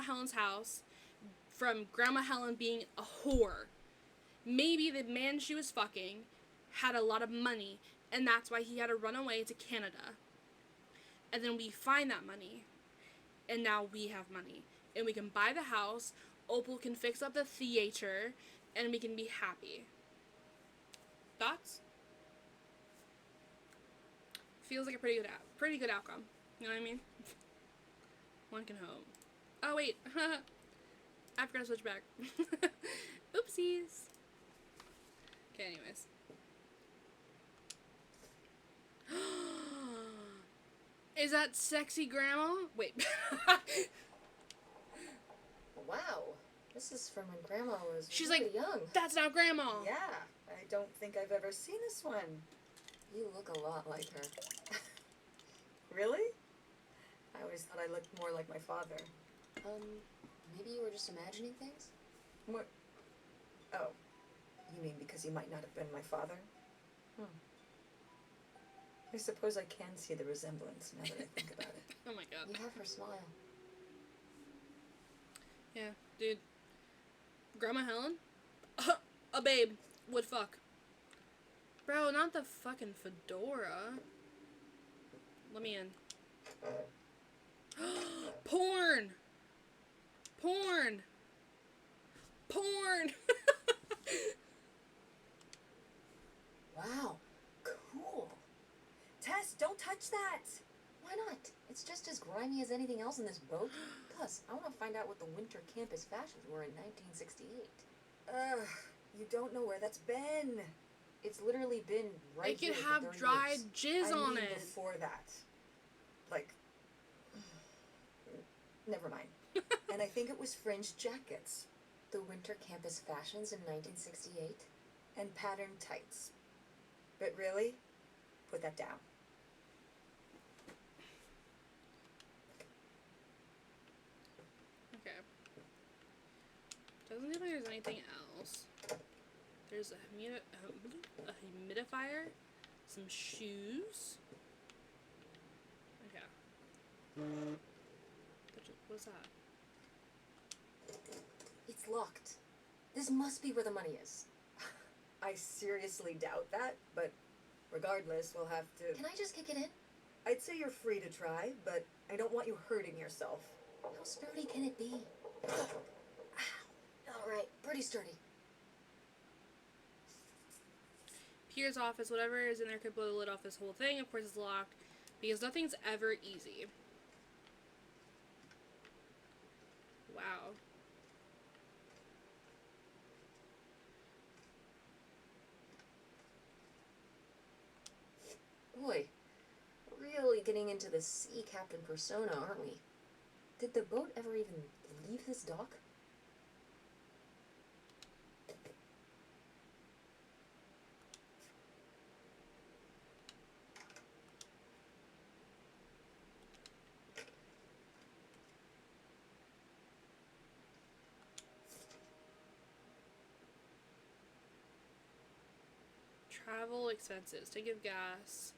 S1: Helen's house. From Grandma Helen being a whore. Maybe the man she was fucking had a lot of money. And that's why he had to run away to Canada. And then we find that money. And now we have money. And we can buy the house. Opal can fix up the theater. And we can be happy. Thoughts? Feels like a pretty good outcome. You know what I mean? One can hope. Oh wait. I forgot to switch back. Oopsies. Okay, anyways. Is that sexy grandma? Wait.
S2: Wow. This is from when Grandma was
S1: She's
S2: really
S1: like,
S2: young.
S1: That's not grandma.
S3: Yeah, I don't think I've ever seen this one.
S2: You look a lot like her.
S3: Really? I always thought I looked more like my father.
S5: Maybe you were just imagining things?
S3: More. Oh, you mean because he might not have been my father? I suppose I can see the resemblance now that I think about it.
S1: Oh my god.
S5: You have her smile.
S1: Yeah, dude. Grandma Helen? A babe would fuck. Bro, not the fucking fedora. Let me in. Porn! Porn! Porn!
S5: Wow. Cool.
S3: Tess, don't touch that!
S5: Why not? It's just as grimy as anything else in this boat. Plus, I want to find out what the winter campus fashions were in 1968.
S3: Ugh, you don't know where that's been.
S5: It's literally been right
S1: It could
S5: here
S1: have
S5: for 30
S1: dried
S5: years.
S1: jizz
S3: I
S1: on
S3: mean
S1: it.
S3: before that. Like, never mind. And I think it was fringed jackets
S5: The winter campus fashions in 1968?
S3: and patterned tights. But really, put that down.
S1: Okay. Doesn't seem like there's anything else. There's a humidifier, some shoes. Okay. What's that?
S5: It's locked. This must be where the money is.
S3: I seriously doubt that, but regardless, we'll have to.
S5: Can I just kick it in?
S3: I'd say you're free to try, but I don't want you hurting yourself.
S5: How sturdy can it be? Alright, pretty sturdy.
S1: Pierre's office, whatever is in there could blow the lid off this whole thing. Of course it's locked, because nothing's ever easy. Wow.
S5: Boy, really getting into the sea captain persona, aren't we? Did the boat ever even leave this dock?
S1: Travel expenses. Tank of gas.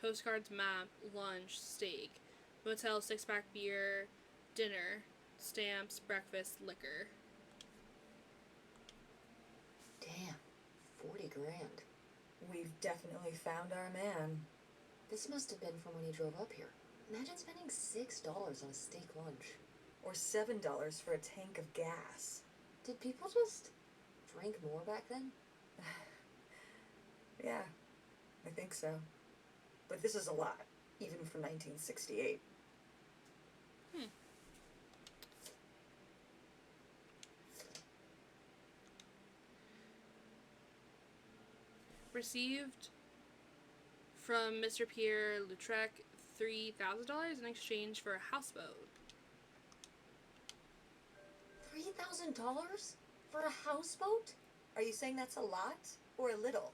S1: Postcards, map, lunch, steak. Motel, 6-pack beer, dinner, stamps, breakfast, liquor.
S5: Damn, 40 grand.
S3: We've definitely found our man.
S5: This must have been from when he drove up here. Imagine spending $6 on a steak lunch.
S3: Or $7 for a tank of gas.
S5: Did people just drink more back then?
S3: Yeah, I think so. But this is a lot, even for 1968.
S1: Received from Mr. Pierre Lautrec $3,000 in exchange for a houseboat.
S5: $3,000 for a houseboat?
S3: Are you saying that's a lot or a little?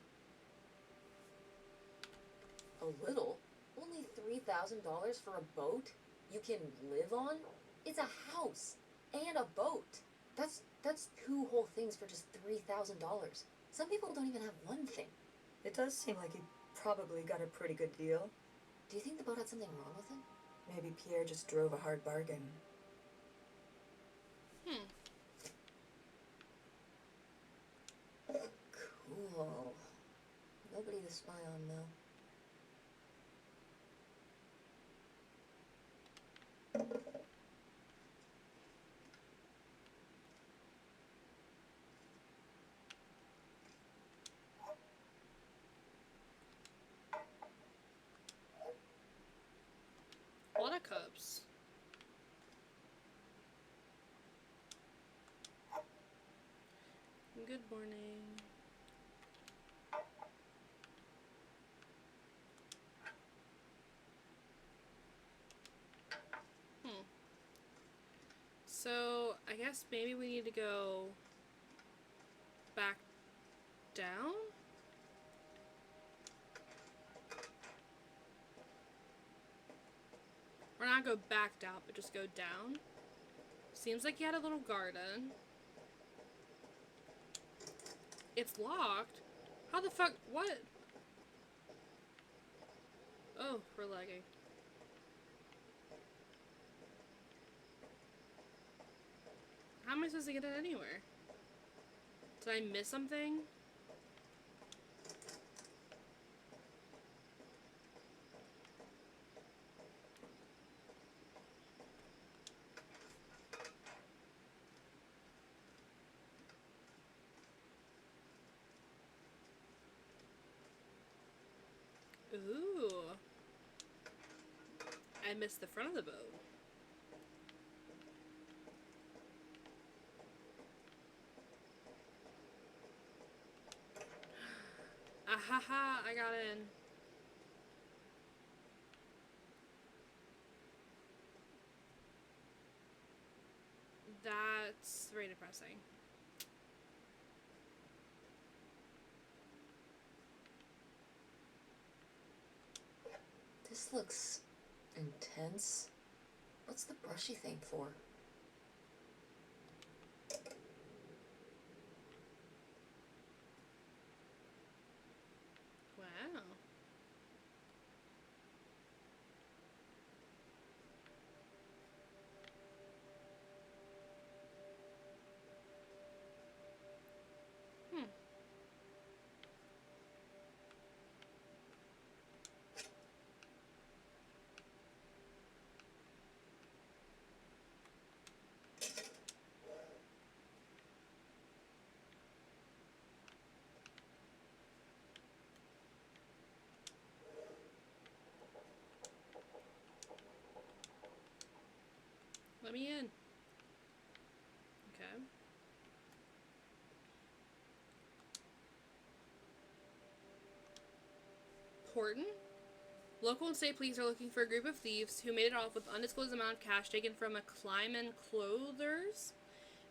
S5: A little? Only $3,000 for a boat you can live on? It's a house and a boat. That's two whole things for just $3,000. Some people don't even have one thing.
S3: It does seem like he probably got a pretty good deal.
S5: Do you think the boat had something wrong with it?
S3: Maybe Pierre just drove a hard bargain.
S5: Cool. Nobody to spy on, though.
S1: A lot of cups. Good morning. So, I guess maybe we need to go back down? Or not go back down, but just go down. Seems like he had a little garden. It's locked? How the fuck? What? Oh, we're lagging. How am I supposed to get it anywhere? Did I miss something? Ooh. I missed the front of the boat. Ahaha, I got in. That's very depressing.
S5: This looks intense. What's the brushy thing for?
S1: Wow. Hmm. Let me in. Okay. Horton? Local and state police are looking for a group of thieves who made it off with undisclosed amount of cash taken from a Kleiman Clothers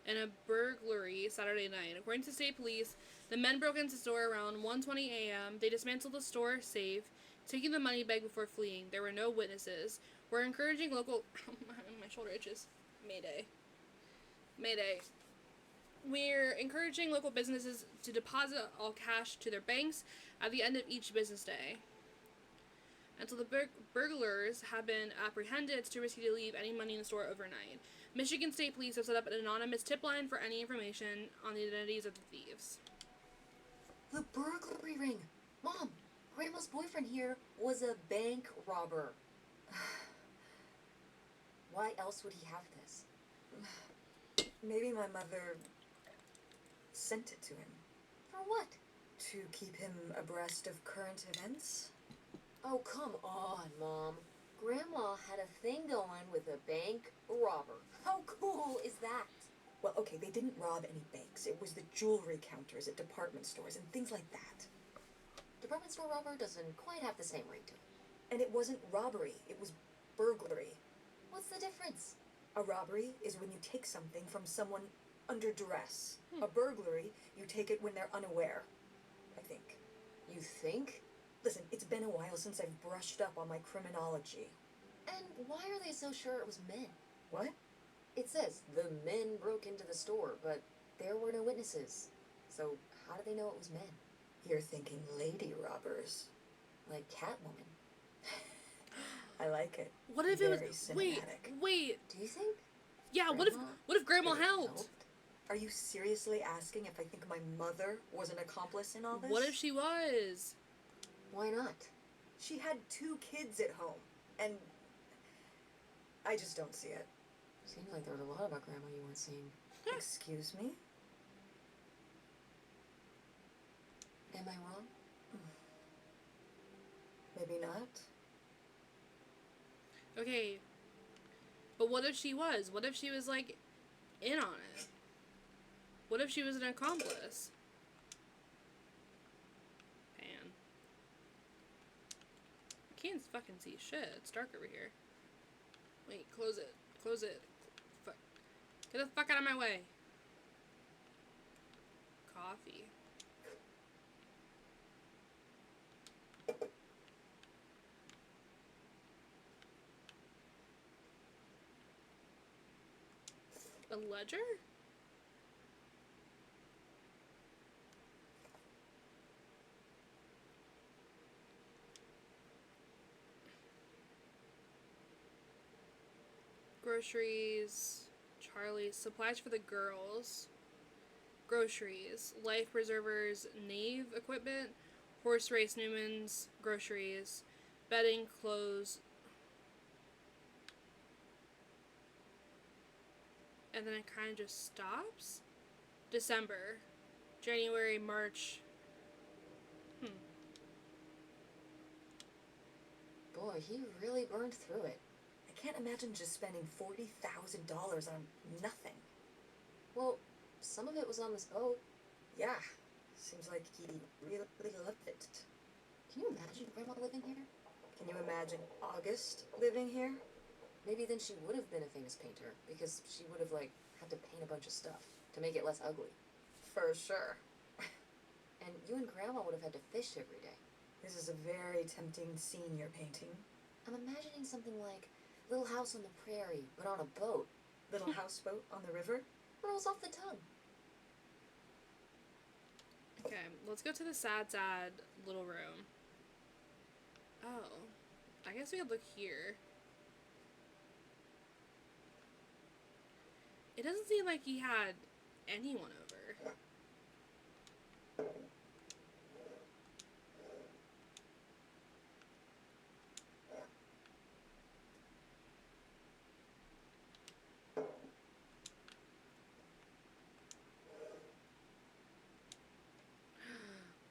S1: in a burglary Saturday night. According to state police, the men broke into the store around 1:20 a.m. They dismantled the store safe, taking the money bag before fleeing. There were no witnesses. We're encouraging local... My shoulder itches. Mayday. Mayday. We're encouraging local businesses to deposit all cash to their banks at the end of each business day. Until the burglars have been apprehended, it's too risky to leave any money in the store overnight. Michigan State Police have set up an anonymous tip line for any information on the identities of the thieves.
S5: The burglary ring! Mom, Grandma's boyfriend here was a bank robber. Why else would he have this?
S3: Maybe my mother sent it to him
S5: For what?
S3: to keep him abreast of current events.
S5: Oh, come on, Mom. Grandma had a thing going with a bank robber. How cool is that?
S3: Well, okay, they didn't rob any banks. It was the jewelry counters at department stores and things like that.
S5: Department store robber doesn't quite have the same ring to it.
S3: And it wasn't robbery, it was burglary.
S5: What's the difference?
S3: A robbery is when you take something from someone under duress. A burglary, you take it when they're unaware, I think.
S5: You think?
S3: Listen, it's been a while since I've brushed up on my criminology.
S5: And why are they so sure it was men?
S3: What?
S5: It says the men broke into the store, but there were no witnesses. So how do they know it was men?
S3: You're thinking lady robbers.
S5: Like Catwoman.
S3: I like it.
S1: What if it was...
S3: Very
S1: Wait,
S3: cinematic.
S1: wait.
S5: Do you think?
S1: Yeah, what if Grandma
S5: could have
S1: helped?
S3: Are you seriously asking if I think my mother was an accomplice in all this?
S1: What if she was?
S5: Why not?
S3: She had 2 kids at home, and I just don't see it.
S5: Seems like there was a lot about Grandma you weren't seeing.
S3: Excuse me?
S5: Am I wrong?
S3: Maybe not.
S1: Okay. But what if she was? What if she was, like, in on it? What if she was an accomplice? Man. I can't fucking see shit. It's dark over here. Wait, close it. Close it. Fuck. Get the fuck out of my way. Coffee. A ledger? Groceries, Charlie's, supplies for the girls, groceries, life preservers, Nave equipment, horse race Newman's, groceries, bedding, clothes, and then it kind of just stops. December, January, March.
S5: Boy, he really burned through it.
S3: I can't imagine just spending $40,000 on nothing.
S5: Well, some of it was on this boat.
S3: Yeah, seems like he really loved it.
S5: Can you imagine Grandma living here?
S3: Can you imagine August living here?
S5: Maybe then she would have been a famous painter, because she would have, like, had to paint a bunch of stuff to make it less ugly.
S3: For sure.
S5: And you and Grandma would have had to fish every day.
S3: This is a very tempting scene you're painting.
S5: I'm imagining something like Little House on the Prairie, but on a boat.
S3: Little houseboat on the river?
S5: Rolls off the tongue.
S1: Okay, let's go to the sad little room. Oh, I guess we could look here. It doesn't seem like he had anyone over.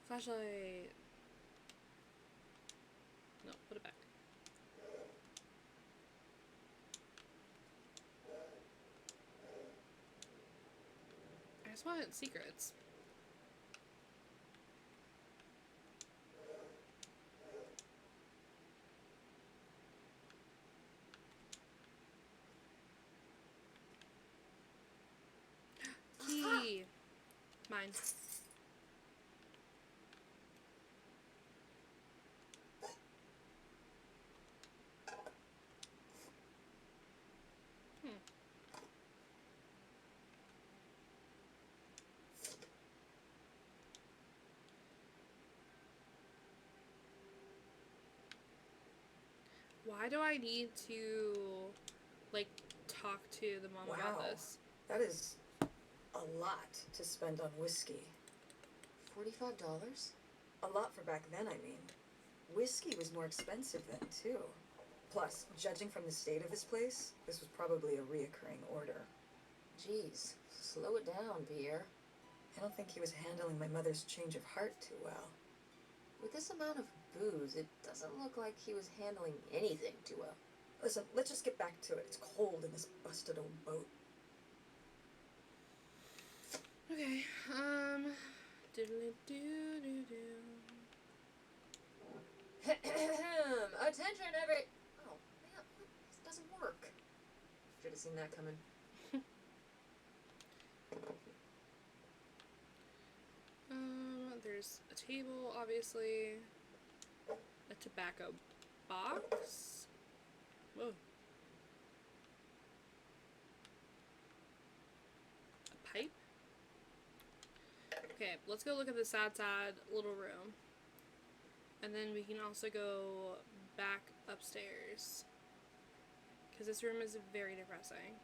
S1: Flashlight. No, put it back. I just want secrets. Key. Mine. Why do I need to, like, talk to the mom about
S3: Wow.
S1: this?
S3: That is a lot to spend on whiskey.
S5: $45?
S3: A lot for back then, I mean. Whiskey was more expensive then, too. Plus, judging from the state of this place, this was probably a reoccurring order.
S5: Jeez, slow it down, Pierre.
S3: I don't think he was handling my mother's change of heart too well.
S5: With this amount of booze, it doesn't look like he was handling anything too well.
S3: Listen, let's just get back to it. It's cold in this busted old boat.
S1: Okay, diddly-doo-doo-doo.
S5: Attention, every... Oh, man, this doesn't work. Should have seen that coming.
S1: There's a table, obviously. A tobacco box. Whoa. A pipe. Okay, let's go look at the sad little room. And then we can also go back upstairs. Because this room is very depressing.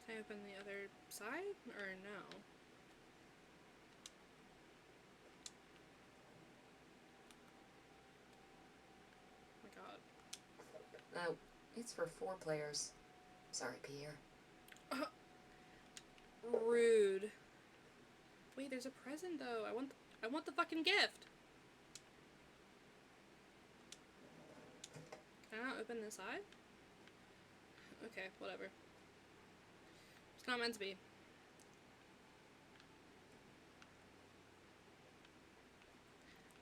S1: Can I open the other side? Or no? Oh my god.
S5: Oh, it's for 4 players. Sorry, Pierre.
S1: Rude. Wait, there's a present though. I want the fucking gift. Can I not open this side? Okay, whatever. It's not meant to be.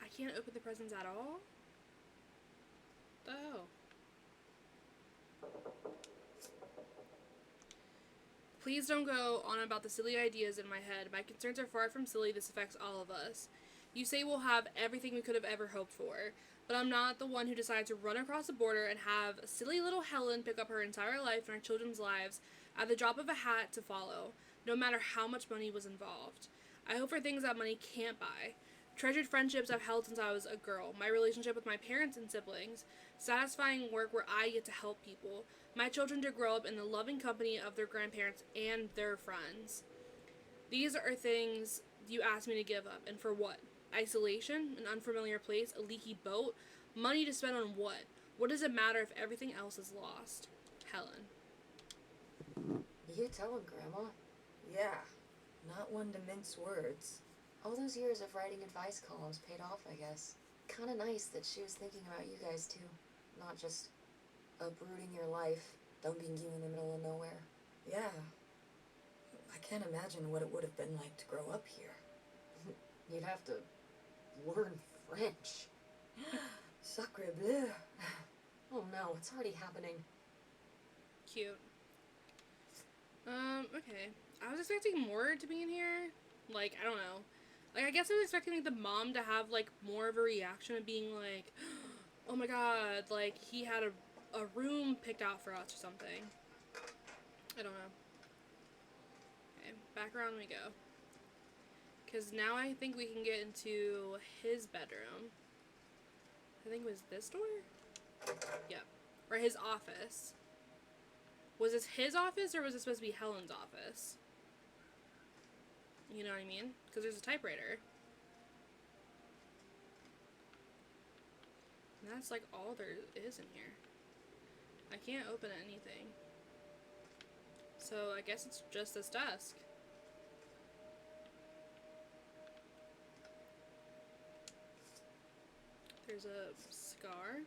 S1: I can't open the presents at all? Oh. Please don't go on about the silly ideas in my head. My concerns are far from silly. This affects all of us. You say we'll have everything we could have ever hoped for, but I'm not the one who decided to run across the border and have silly little Helen pick up her entire life and our children's lives at the drop of a hat to follow, no matter how much money was involved. I hope for things that money can't buy. Treasured friendships I've held since I was a girl, my relationship with my parents and siblings, satisfying work where I get to help people, my children to grow up in the loving company of their grandparents and their friends. These are things you asked me to give up, and for what? Isolation, an unfamiliar place, a leaky boat, money to spend on what? What does it matter if everything else is lost? Helen.
S5: You tell him, Grandma.
S3: Yeah, not one to mince words.
S5: All those years of writing advice columns paid off, I guess. Kinda nice that she was thinking about you guys, too. Not just uprooting your life, dumping you in the middle of nowhere.
S3: Yeah. I can't imagine what it would have been like to grow up here.
S5: You'd have to learn French.
S3: Sacre bleu.
S5: Oh no, it's already happening.
S1: Cute. Okay. I was expecting more to be in here. Like, I don't know. Like, I guess I was expecting, like, the mom to have, like, more of a reaction of being like, oh my god, like, he had a room picked out for us or something. I don't know. Okay, back around we go. Because now I think we can get into his bedroom. I think it was this door? Yep. Or his office. Was this his office or was it supposed to be Helen's office? You know what I mean? Because there's a typewriter. And that's like all there is in here. I can't open anything. So I guess it's just this desk. There's a scar.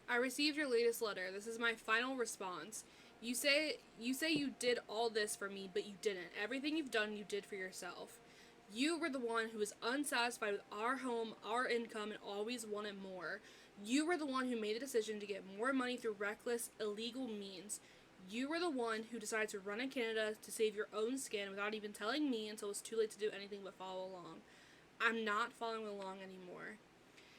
S1: I received your latest letter. This is my final response. You say you did all this for me, but you didn't. Everything you've done, you did for yourself. You were the one who was unsatisfied with our home, our income, and always wanted more. You were the one who made the decision to get more money through reckless, illegal means. You were the one who decided to run in Canada to save your own skin without even telling me until it was too late to do anything but follow along. I'm not following along anymore.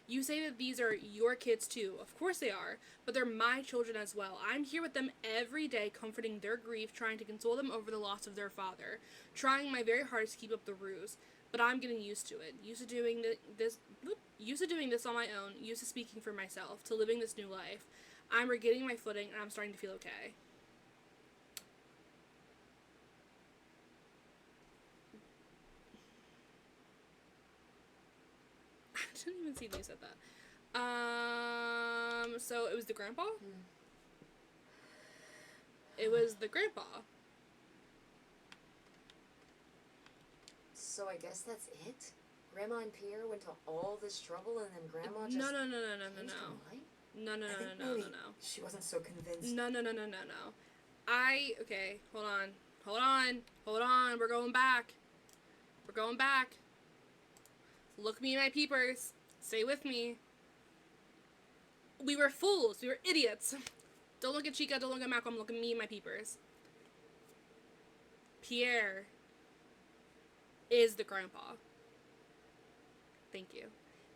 S1: You say that these are your kids too. Of course they are, but they're my children as well. I'm here with them every day, comforting their grief, trying to console them over the loss of their father, trying my very hardest to keep up the ruse. But I'm getting used to it. Used to doing this on my own, used to speaking for myself, to living this new life. I'm regaining my footing, and I'm starting to feel okay. I didn't even see that you said that. So it was the grandpa? It was the grandpa.
S5: So I guess that's it? Grandma and Pierre went to all this trouble and then Grandma just
S1: No.
S5: changed her mind?
S3: I think maybe she wasn't so convinced.
S1: No. Okay, hold on. We're going back. Look me in my peepers. Stay with me. We were fools. We were idiots. Don't look at Chica. Don't look at Malcolm. Look at me in my peepers. Pierre is the grandpa. Thank you.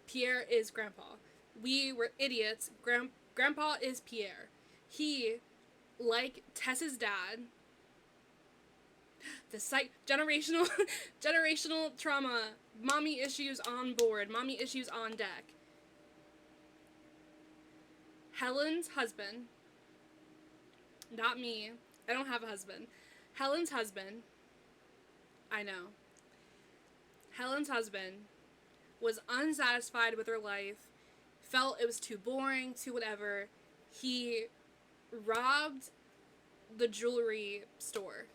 S1: Pierre is grandpa. We were idiots. Grandpa is Pierre. He, like Tess's dad, the generational trauma, mommy issues on board, mommy issues on deck. Helen's husband, not me, I don't have a husband. Helen's husband, I know. Helen's husband was unsatisfied with her life, felt it was too boring, too whatever. He robbed the jewelry store,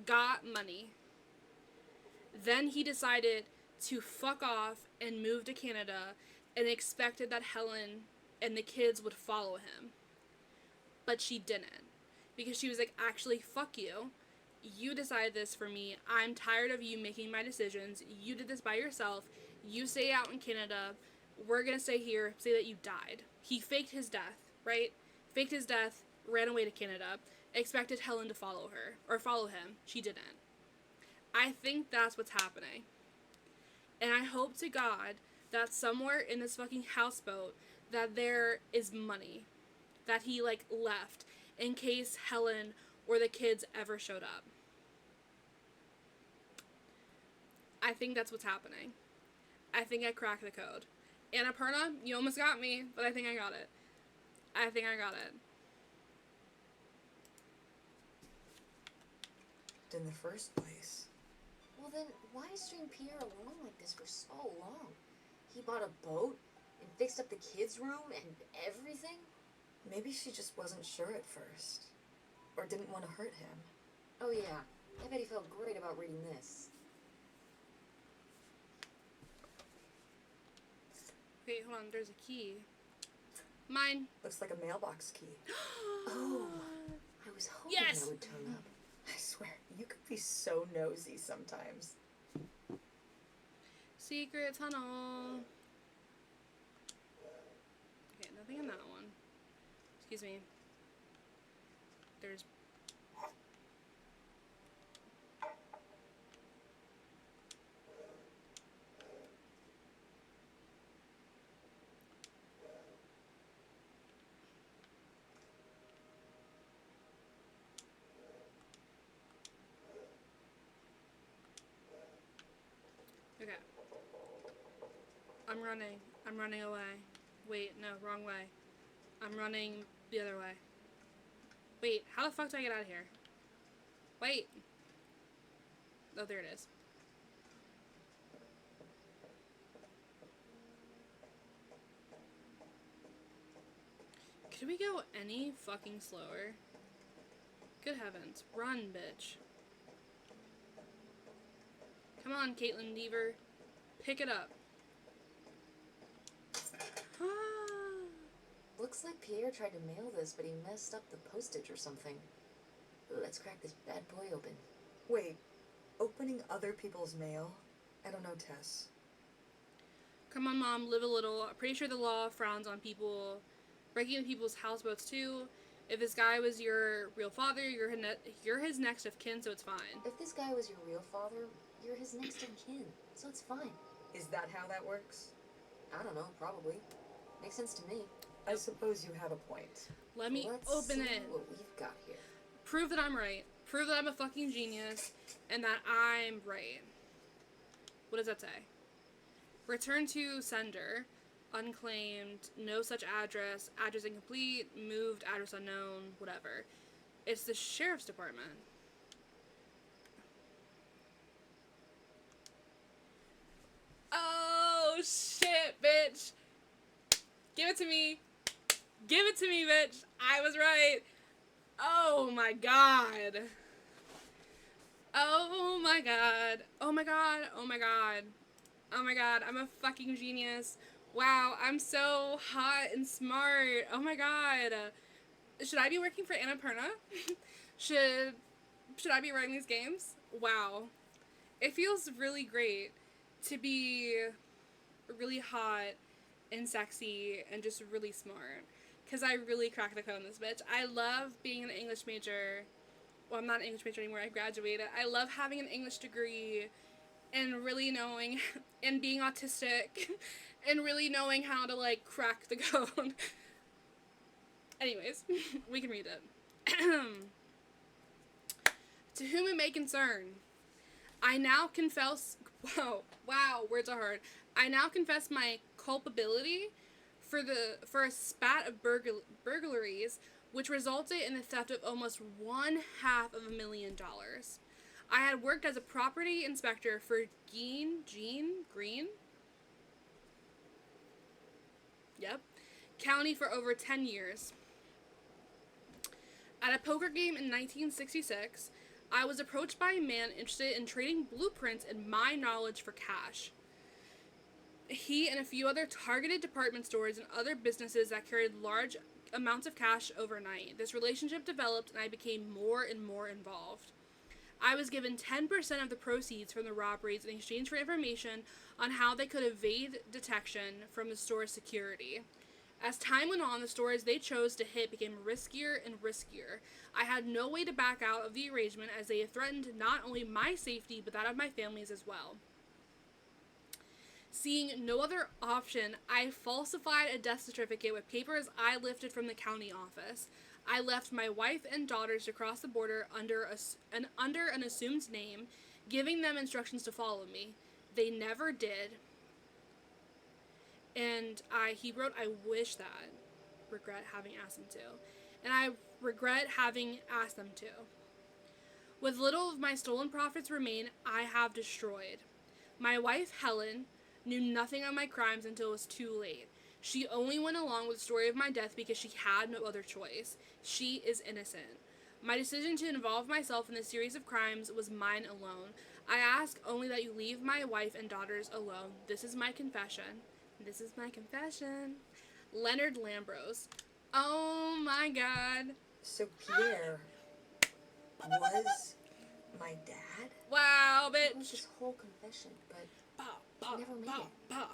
S1: got money. Then he decided to fuck off and move to Canada and expected that Helen and the kids would follow him. But she didn't. Because she was like, actually, fuck you. You decided this for me. I'm tired of you making my decisions. You did this by yourself. You stay out in Canada we're gonna stay here, say that you died. He faked his death, right? Faked his death, ran away to Canada, expected Helen to follow her, or follow him. She didn't. I think that's what's happening. And I hope to God that somewhere in this fucking houseboat that there is money that he, like, left in case Helen or the kids ever showed up. I think that's what's happening. I think I cracked the code. Annapurna, you almost got me, but I think I got it. I think I got it.
S3: In the first place.
S5: Well then, why string Pierre along like this for so long? He bought a boat and fixed up the kids' room and everything?
S3: Maybe she just wasn't sure at first. Or didn't want to hurt him.
S5: Oh yeah, I bet he felt great about reading this.
S1: Wait, hold on, there's a key. Mine.
S3: Looks like a mailbox key.
S5: Oh, I was hoping
S1: Yes!
S5: that would turn up.
S3: I swear, you could be so nosy sometimes.
S1: Secret tunnel. Okay, nothing in that one. Excuse me. There's... Okay. I'm running. I'm running away. Wait, no, wrong way. I'm running the other way. Wait, how the fuck do I get out of here? Wait. Oh, there it is. Could we go any fucking slower? Good heavens. Run, bitch. Come on, Caitlin Deaver. Pick it up.
S5: Looks like Pierre tried to mail this, but he messed up the postage or something. Let's crack this bad boy open.
S3: Wait, opening other people's mail? I don't know, Tess.
S1: Come on, Mom, live a little. I'm pretty sure the law frowns on people breaking into people's houseboats, too. If this guy was your real father, you're his next of kin, so it's fine.
S5: If this guy was your real father, you're his next of kin, so it's fine.
S3: Is that how that works?
S5: I don't know, probably. Makes sense to me.
S3: I suppose you have a point.
S1: Let me
S5: Let's
S1: open
S5: see
S1: it.
S5: what we've got here.
S1: Prove that I'm right. Prove that I'm a fucking genius, and that I'm right. What does that say? Return to sender. Unclaimed. No such address. Address incomplete. Moved. Address unknown. Whatever. It's the sheriff's department. Oh, shit, bitch. Give it to me. Give it to me, bitch. I was right. Oh, my God. Oh, my God. Oh, my God. Oh, my God. Oh, my God. I'm a fucking genius. Wow, I'm so hot and smart. Oh, my God. Should I be working for Annapurna? Should I be running these games? Wow. It feels really great to be really hot and sexy and just really smart. Because I really cracked the code on this bitch. I love being an English major. Well, I'm not an English major anymore. I graduated. I love having an English degree and really knowing and being autistic and really knowing how to, like, crack the code. Anyways, we can read it. To whom it may concern, I now confess... Wow, words are hard. I now confess my culpability for a spat of burglaries, which resulted in the theft of almost $500,000. I had worked as a property inspector for Jean Green? Yep. County for over 10 years. At a poker game in 1966, I was approached by a man interested in trading blueprints and my knowledge for cash. He and a few other targeted department stores and other businesses that carried large amounts of cash overnight. This relationship developed and I became more and more involved. I was given 10% of the proceeds from the robberies in exchange for information on how they could evade detection from the store's security. As time went on, the stores they chose to hit became riskier and riskier. I had no way to back out of the arrangement as they threatened not only my safety but that of my family's as well. Seeing no other option, I falsified a death certificate with papers I lifted from the county office. I left my wife and daughters to cross the border under an assumed name, giving them instructions to follow me. They never did. And he wrote, I wish that. Regret having asked them to. And I regret having asked them to. With little of my stolen profits remain, I have destroyed. My wife, Helen, knew nothing of my crimes until it was too late. She only went along with the story of my death because she had no other choice. She is innocent. My decision to involve myself in this series of crimes was mine alone. I ask only that you leave my wife and daughters alone. This is my confession. This is my confession. Leonard Lambros. Oh my god.
S3: So Pierre was my dad?
S1: Wow,
S5: It was
S1: bitch.
S5: his whole confession, but
S1: Bah, bah,
S5: never made
S1: bah,
S5: it.
S1: bah.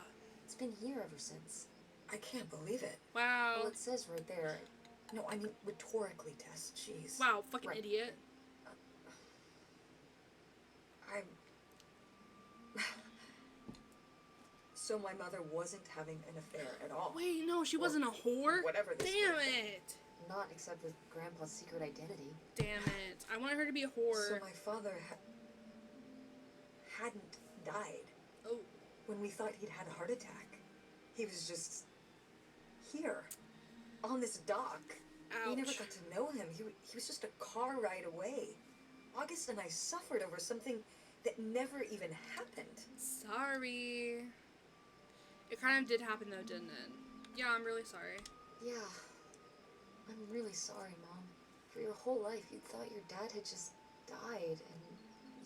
S5: it's been here ever since.
S3: I can't believe it.
S1: Wow.
S5: Well, it says right there.
S3: No, I mean rhetorically, Tess. Jeez.
S1: Wow, fucking
S5: Right.
S1: idiot.
S3: I'm. So my mother wasn't having an affair at all.
S1: Wait, no, she wasn't a whore?
S3: Whatever this
S1: Damn
S3: was.
S1: it.
S5: Not except with Grandpa's secret identity.
S1: Damn it. I wanted her to be a whore.
S3: So my father hadn't died
S1: Oh.
S3: when we thought he'd had a heart attack. He was just here, on this dock. We never
S1: Ouch.
S3: got to know him. He was just a car ride away. August and I suffered over something that never even happened.
S1: Sorry. It kind of did happen though, didn't it? Yeah, I'm really sorry.
S5: Yeah. I'm really sorry, Mom. For your whole life, you thought your dad had just died, and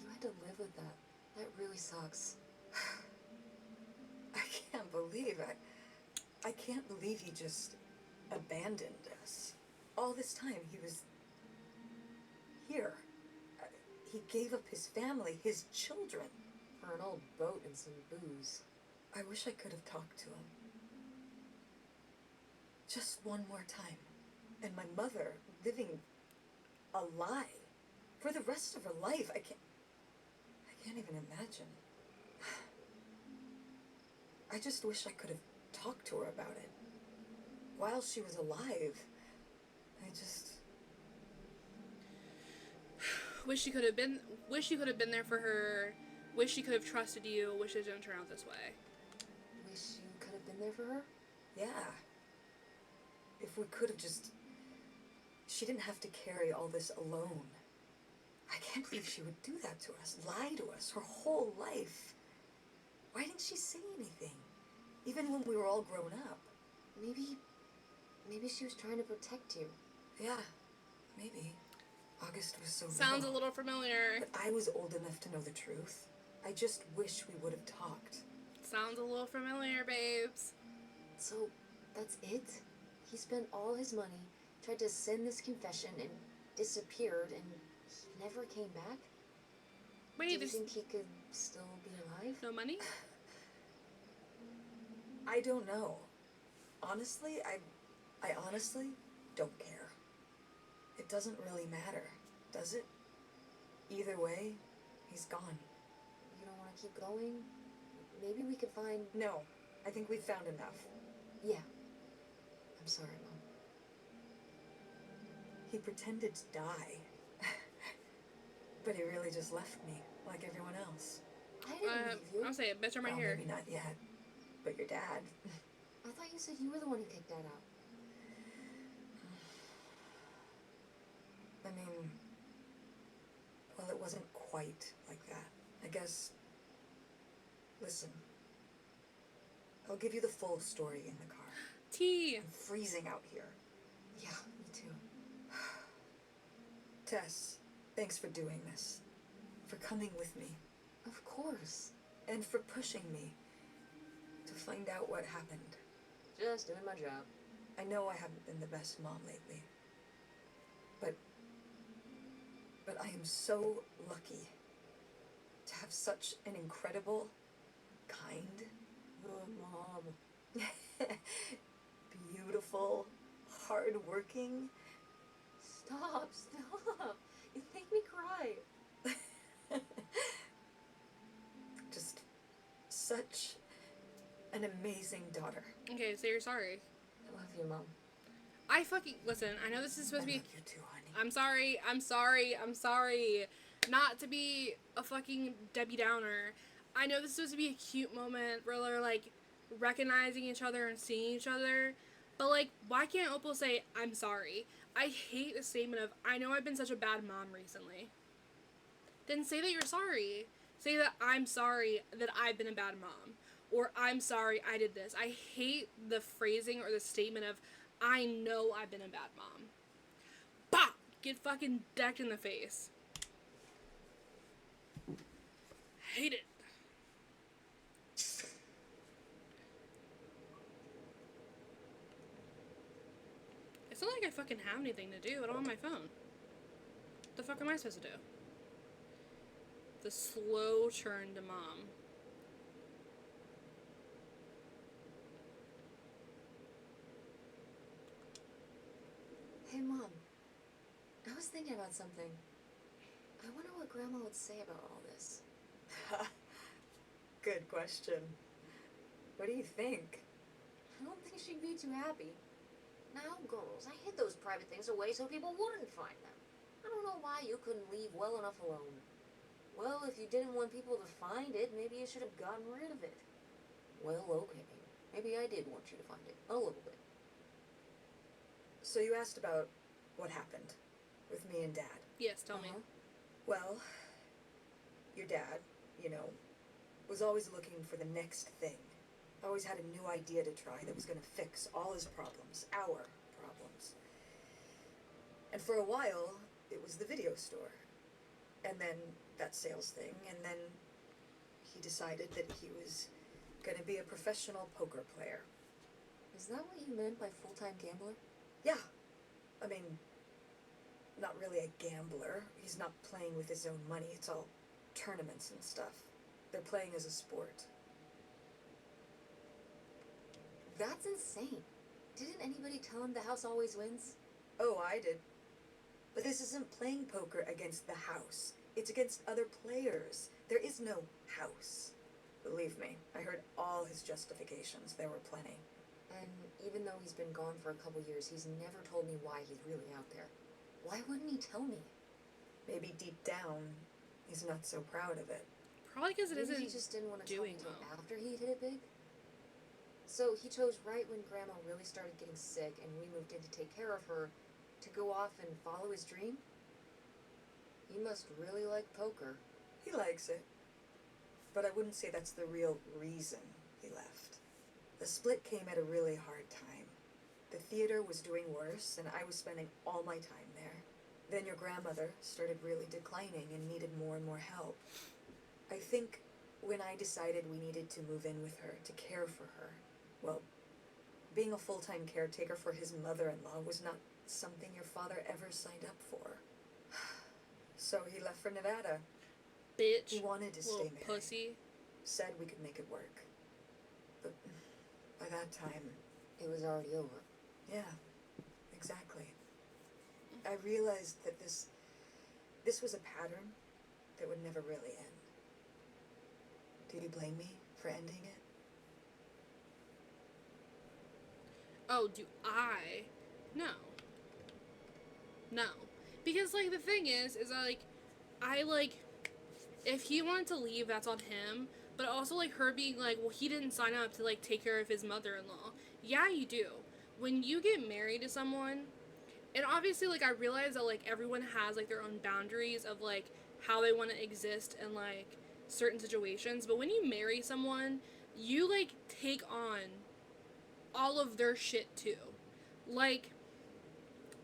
S5: you had to live with that. That really sucks.
S3: I can't believe it. I can't believe he just abandoned us. All this time, he was here. He gave up his family, his children.
S5: For an old boat and some booze.
S3: I wish I could have talked to him. Just one more time. And my mother living a lie for the rest of her life. I can't even imagine. I just wish I could have talked to her about it. While she was alive,
S1: Wish you could have been there for her. Wish she could have trusted you. Wish it didn't turn out this way.
S5: Wish you could have been there for her?
S3: yeah. If we could have just... She didn't have to carry all this alone. I can't believe she would do that to us, lie to us, her whole life. Why didn't she say anything? Even when we were all grown up.
S5: Maybe she was trying to protect you.
S3: Yeah, maybe. August was so
S1: Sounds a
S3: little.
S1: little familiar.
S3: But I was old enough to know the truth. I just wish we would have talked.
S1: Sounds a little familiar, babes.
S5: So, that's it? He spent all his money, tried to send this confession, and disappeared, and he never came back? Do
S1: Wait,
S5: you
S1: there's
S5: think he could still be alive?
S1: no money?
S3: I don't know. Honestly, I honestly don't care. It doesn't really matter, does it? Either way, he's gone.
S5: You don't want to keep going? Maybe we could find...
S3: No, I think we've found enough.
S5: Yeah. I'm sorry, Mom.
S3: He pretended to die. But he really just left me, like everyone else.
S5: I didn't leave you.
S1: I'll say it. Bitch, I'm right
S3: Well,
S1: here.
S3: maybe not yet. But your dad.
S5: I thought you said you were the one who kicked Dad out.
S3: I mean, well, it wasn't quite like that. I guess. Listen. I'll give you the full story in the car.
S1: Tea.
S3: I'm freezing out here.
S5: Yeah, me too.
S3: Tess, thanks for doing this. For coming with me.
S5: Of course.
S3: And for pushing me to find out what happened.
S5: Just doing my job.
S3: I know I haven't been the best mom lately. But but I am so lucky to have such an incredible, kind,
S5: Mom.
S3: beautiful, hardworking,
S5: Stop. You make me cry.
S3: just such an amazing daughter.
S1: Okay, say you're sorry.
S5: I love you, Mom.
S1: I fucking listen. I know this is supposed to
S3: I
S1: be.
S3: love you too, honey.
S1: I'm sorry. Not to be a fucking Debbie Downer. I know this is supposed to be a cute moment where they're like recognizing each other and seeing each other. But like, why can't Opal say, I'm sorry? I hate the statement of, I know I've been such a bad mom recently. Then say that you're sorry. Say that I'm sorry that I've been a bad mom. Or I'm sorry I did this. I hate the phrasing or the statement of, I know I've been a bad mom. Bah! Get fucking decked in the face. Hate it. It's not like I fucking have anything to do. I don't have my phone. What the fuck am I supposed to do? The slow churn to mom.
S5: Hey, Mom. I was thinking about something. I wonder what Grandma would say about all this.
S3: Good question. What do you think?
S5: I don't think she'd be too happy. Now, girls, I hid those private things away so people wouldn't find them. I don't know why you couldn't leave well enough alone. Well, if you didn't want people to find it, maybe you should have gotten rid of it. Well, okay. Maybe I did want you to find it. A little bit.
S3: So you asked about what happened with me and Dad.
S1: Yes, tell me.
S3: Well, your dad, was always looking for the next thing. Always had a new idea to try that was going to fix all his problems, our problems. And for a while, it was the video store. And then that sales thing, and then he decided that he was going to be a professional poker player.
S5: Is that what you meant by full-time gambler?
S3: Yeah. I mean, not really a gambler. He's not playing with his own money. It's all tournaments and stuff. They're playing as a sport.
S5: That's insane. Didn't anybody tell him the house always wins?
S3: Oh, I did. But this isn't playing poker against the house. It's against other players. There is no house. Believe me, I heard all his justifications. There were plenty.
S5: And even though he's been gone for a couple years, he's never told me why he's really out there. Why wouldn't he tell me?
S3: Maybe deep down, he's not so proud of it.
S1: Probably because it
S5: Maybe
S1: isn't
S5: he just didn't want to tell me
S1: doing
S5: until
S1: well.
S5: after he'd hit it big. So he chose right when Grandma really started getting sick and we moved in to take care of her to go off and follow his dream? He must really like poker.
S3: He likes it. But I wouldn't say that's the real reason he left. The split came at a really hard time. The theater was doing worse, and I was spending all my time there. Then your grandmother started really declining and needed more and more help. I think when I decided we needed to move in with her, to care for her, well, being a full-time caretaker for his mother-in-law was not something your father ever signed up for. So he left for Nevada.
S1: Bitch.
S3: He wanted to stay
S1: Little
S3: married.
S1: pussy.
S3: Said we could make it work. But by that time,
S5: It was already over.
S3: yeah, exactly. I realized that this was a pattern that would never really end. Do you blame me for ending it?
S1: Oh, do I? No. No. Because, like, the thing is I, if he wanted to leave, that's on him. But also, like, her being like, well, he didn't sign up to, like, take care of his mother-in-law. Yeah, you do. When you get married to someone, and obviously, like, I realize that, like, everyone has, like, their own boundaries of, like, how they want to exist in, like, certain situations. But when you marry someone, you, like, take on all of their shit, too. Like,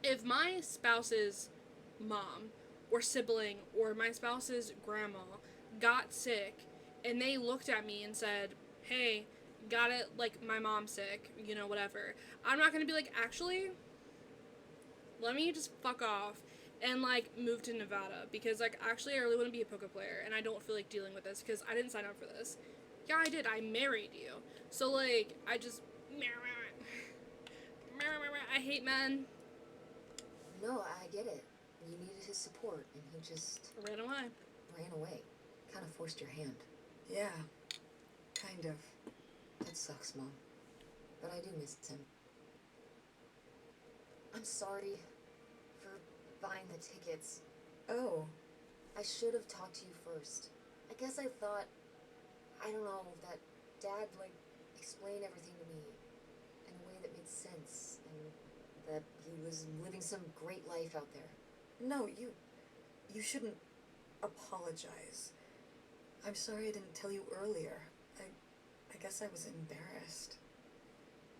S1: if my spouse's mom or sibling or my spouse's grandma got sick and they looked at me and said, hey, got it, like, my mom's sick, whatever, I'm not gonna be like, actually, let me just fuck off and like move to Nevada because like actually I really want to be a poker player and I don't feel like dealing with this because I didn't sign up for this. Yeah, I did. I married you. So like I just I hate men.
S5: No, I get it. You needed his support, and he just
S1: Ran away.
S5: ran away. Kind of forced your hand.
S3: Yeah, kind of.
S5: That sucks, Mom. But I do miss him. I'm sorry for buying the tickets.
S3: Oh,
S5: I should have talked to you first. I guess I thought, I don't know, that Dad, like, explained everything to me in a way that made sense, and that he was living some great life out there.
S3: no, you shouldn't apologize. I'm sorry I didn't tell you earlier. I guess I was embarrassed.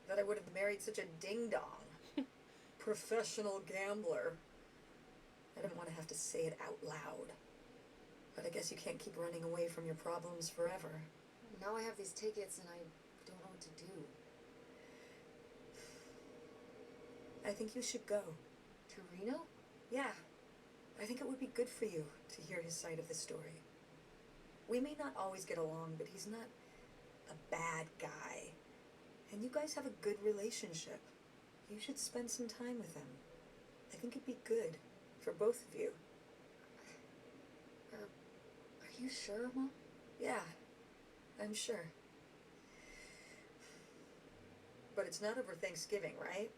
S3: That I would have married such a ding-dong. Professional gambler. I didn't want to have to say it out loud. But I guess you can't keep running away from your problems forever.
S5: Now I have these tickets, and I don't know what to do.
S3: I think you should go.
S5: To Reno?
S3: Yeah. I think it would be good for you to hear his side of the story. We may not always get along, but he's not a bad guy. And you guys have a good relationship. You should spend some time with him. I think it'd be good for both of you.
S5: Are you sure, Mom?
S3: Yeah, I'm sure. But it's not over Thanksgiving, right?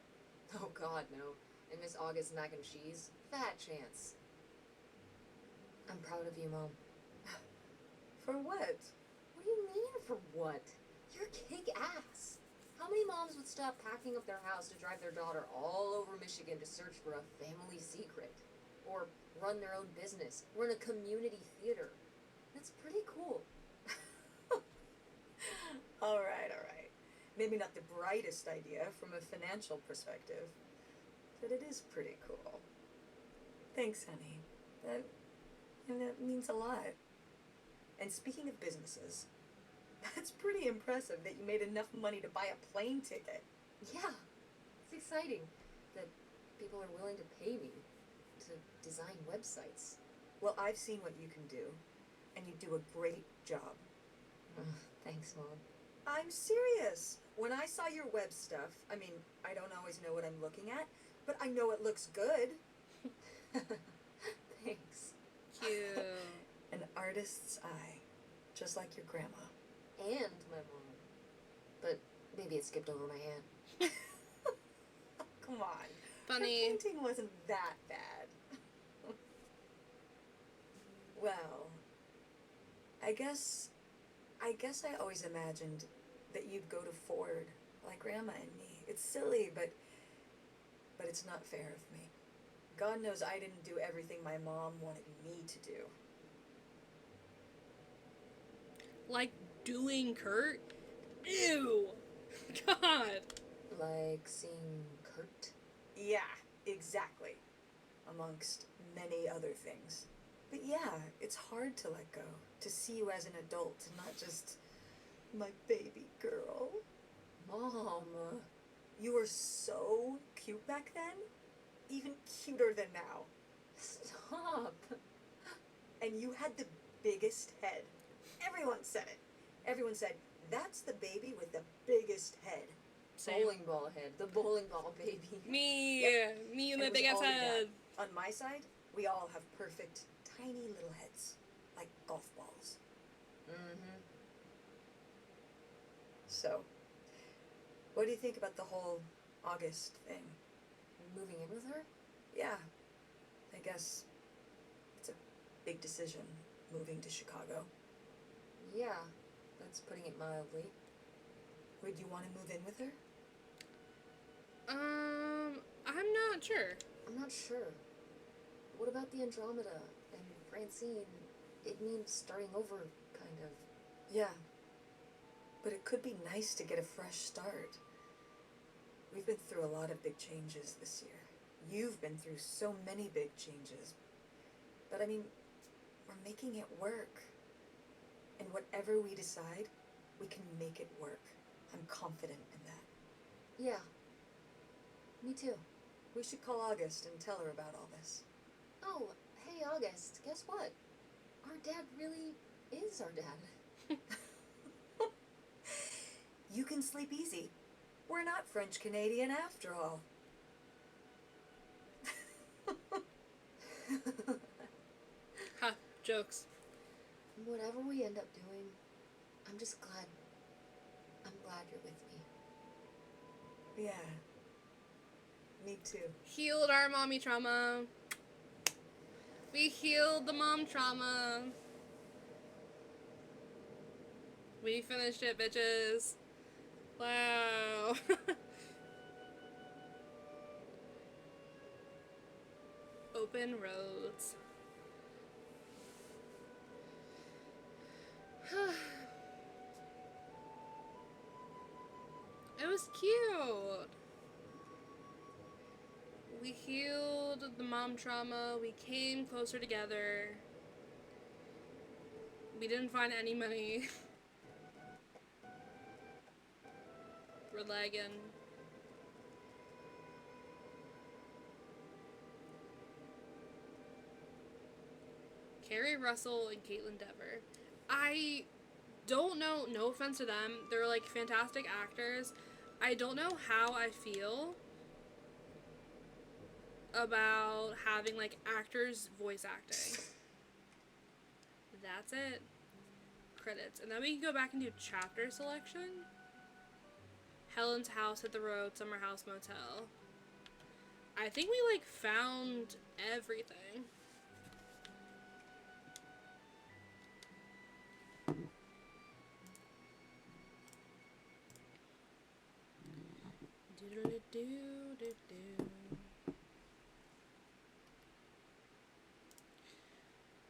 S5: Oh, God, no. And Miss August mac and cheese? Fat chance. I'm proud of you, Mom.
S3: For what?
S5: What do you mean, for what? You're kick-ass. How many moms would stop packing up their house to drive their daughter all over Michigan to search for a family secret? Or run their own business? Run a community theater? That's pretty cool.
S3: All right. Maybe not the brightest idea from a financial perspective, but it is pretty cool. Thanks, honey. That means a lot. And speaking of businesses, that's pretty impressive that you made enough money to buy a plane ticket.
S5: Yeah, it's exciting that people are willing to pay me to design websites.
S3: Well, I've seen what you can do, and you do a great job.
S5: Thanks, Mom.
S3: I'm serious. When I saw your web stuff, I mean, I don't always know what I'm looking at, but I know it looks good.
S5: Thanks.
S1: Cute.
S3: An artist's eye, just like your grandma.
S5: And my mom. But maybe it skipped over my hand.
S3: Come on.
S1: Funny.
S3: Her painting wasn't that bad. Well, I guess I always imagined that you'd go to Ford like Grandma and me. It's silly, but it's not fair of me. God knows I didn't do everything my mom wanted me to do.
S1: Like doing Kurt? Ew. God.
S5: Like seeing Kurt?
S3: Yeah, exactly. Amongst many other things. But yeah, it's hard to let go. To see you as an adult and not just my baby girl.
S5: Mom.
S3: You were so cute back then. Even cuter than now.
S5: Stop.
S3: And you had the biggest head. Everyone said it. Everyone said, that's the baby with the biggest head.
S1: Same.
S5: Bowling ball head. The bowling ball baby.
S1: Me.
S3: Yep.
S1: Me and
S3: And
S1: the
S3: it was
S1: big ass
S3: all you got.
S1: head.
S3: On my side, we all have perfect, tiny little heads. Like golf balls.
S5: Mm-hmm.
S3: So, what do you think about the whole August thing?
S5: Moving in with her?
S3: Yeah, I guess it's a big decision, moving to Chicago.
S5: Yeah, that's putting it mildly.
S3: Would you want to move in with her?
S1: I'm not sure.
S5: I'm not sure. What about the Andromeda and Francine? It means starting over, kind of.
S3: Yeah, but it could be nice to get a fresh start. We've been through a lot of big changes this year. You've been through so many big changes. But I mean, we're making it work. And whatever we decide, we can make it work. I'm confident in that.
S5: Yeah. Me too.
S3: We should call August and tell her about all this.
S5: Oh, hey August, guess what? Our dad really is our dad.
S3: You can sleep easy. We're not French Canadian after all.
S1: Ha, jokes.
S5: Whatever we end up doing, I'm just glad. I'm glad you're with me.
S3: Yeah. Me too.
S1: Healed our mommy trauma. We healed the mom trauma. We finished it, bitches. Wow. Open roads. It was cute. We healed the mom trauma. We came closer together. We didn't find any money. We're lagging. Carrie Russell and Caitlin Dever. I don't know, no offense to them. They're like fantastic actors. I don't know how I feel about having like actors voice acting. That's it. Credits. And then we can go back and do chapter selection. Helen's House, Hit the Road, Summer House Motel. I think we like found everything.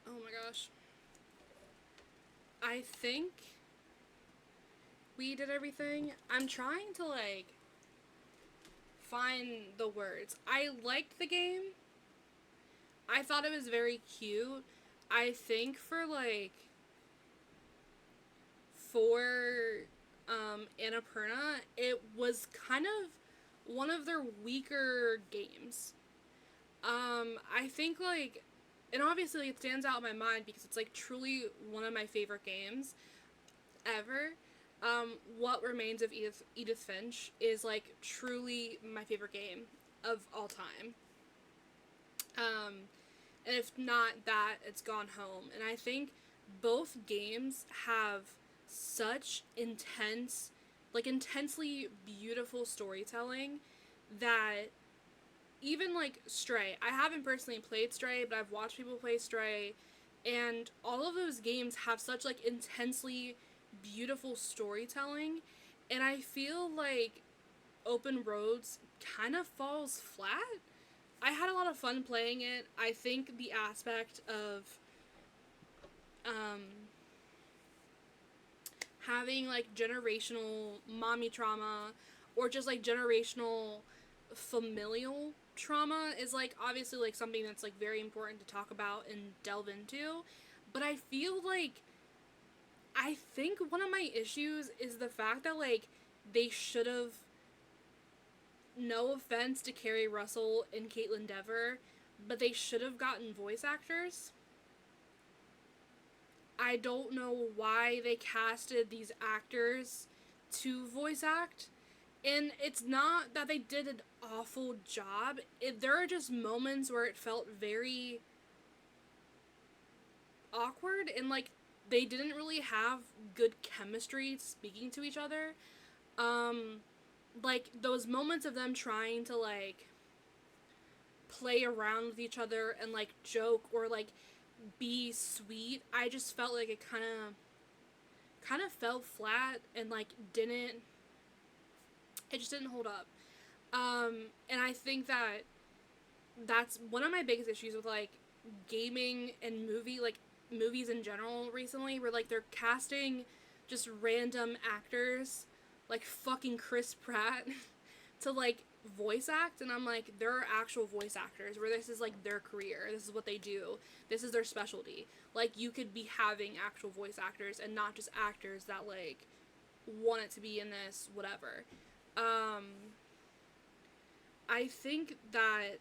S1: Oh my gosh. I think we did everything. I'm trying to like find the words. I liked the game. I thought it was very cute. I think for Annapurna, it was kind of one of their weaker games. I think like, and obviously it stands out in my mind because it's like truly one of my favorite games ever. What Remains of Edith Finch is like truly my favorite game of all time. And if not that, it's Gone Home. And I think both games have such intense, like intensely beautiful storytelling that even like Stray, I haven't personally played Stray, but I've watched people play Stray, and all of those games have such like intensely beautiful storytelling, and I feel like Open Roads kind of falls flat. I had a lot of fun playing it. I think the aspect of having like generational mommy trauma or just like generational familial trauma is like obviously like something that's like very important to talk about and delve into, but I feel like I think one of my issues is the fact that like they should have, no offense to Carrie Russell and Caitlin Dever, but they should have gotten voice actors. I don't know why they casted these actors to voice act. And it's not that they did an awful job. There are just moments where it felt very awkward and like they didn't really have good chemistry speaking to each other. Like those moments of them trying to like play around with each other and like joke or like be sweet, I just felt like it kind of fell flat and like it just didn't hold up. And I think that that's one of my biggest issues with like gaming and movies in general recently, where like they're casting just random actors like fucking Chris Pratt to like voice act, and I'm like, there are actual voice actors where this is like their career, this is what they do, this is their specialty. Like you could be having actual voice actors and not just actors that like want it to be in this whatever. I think that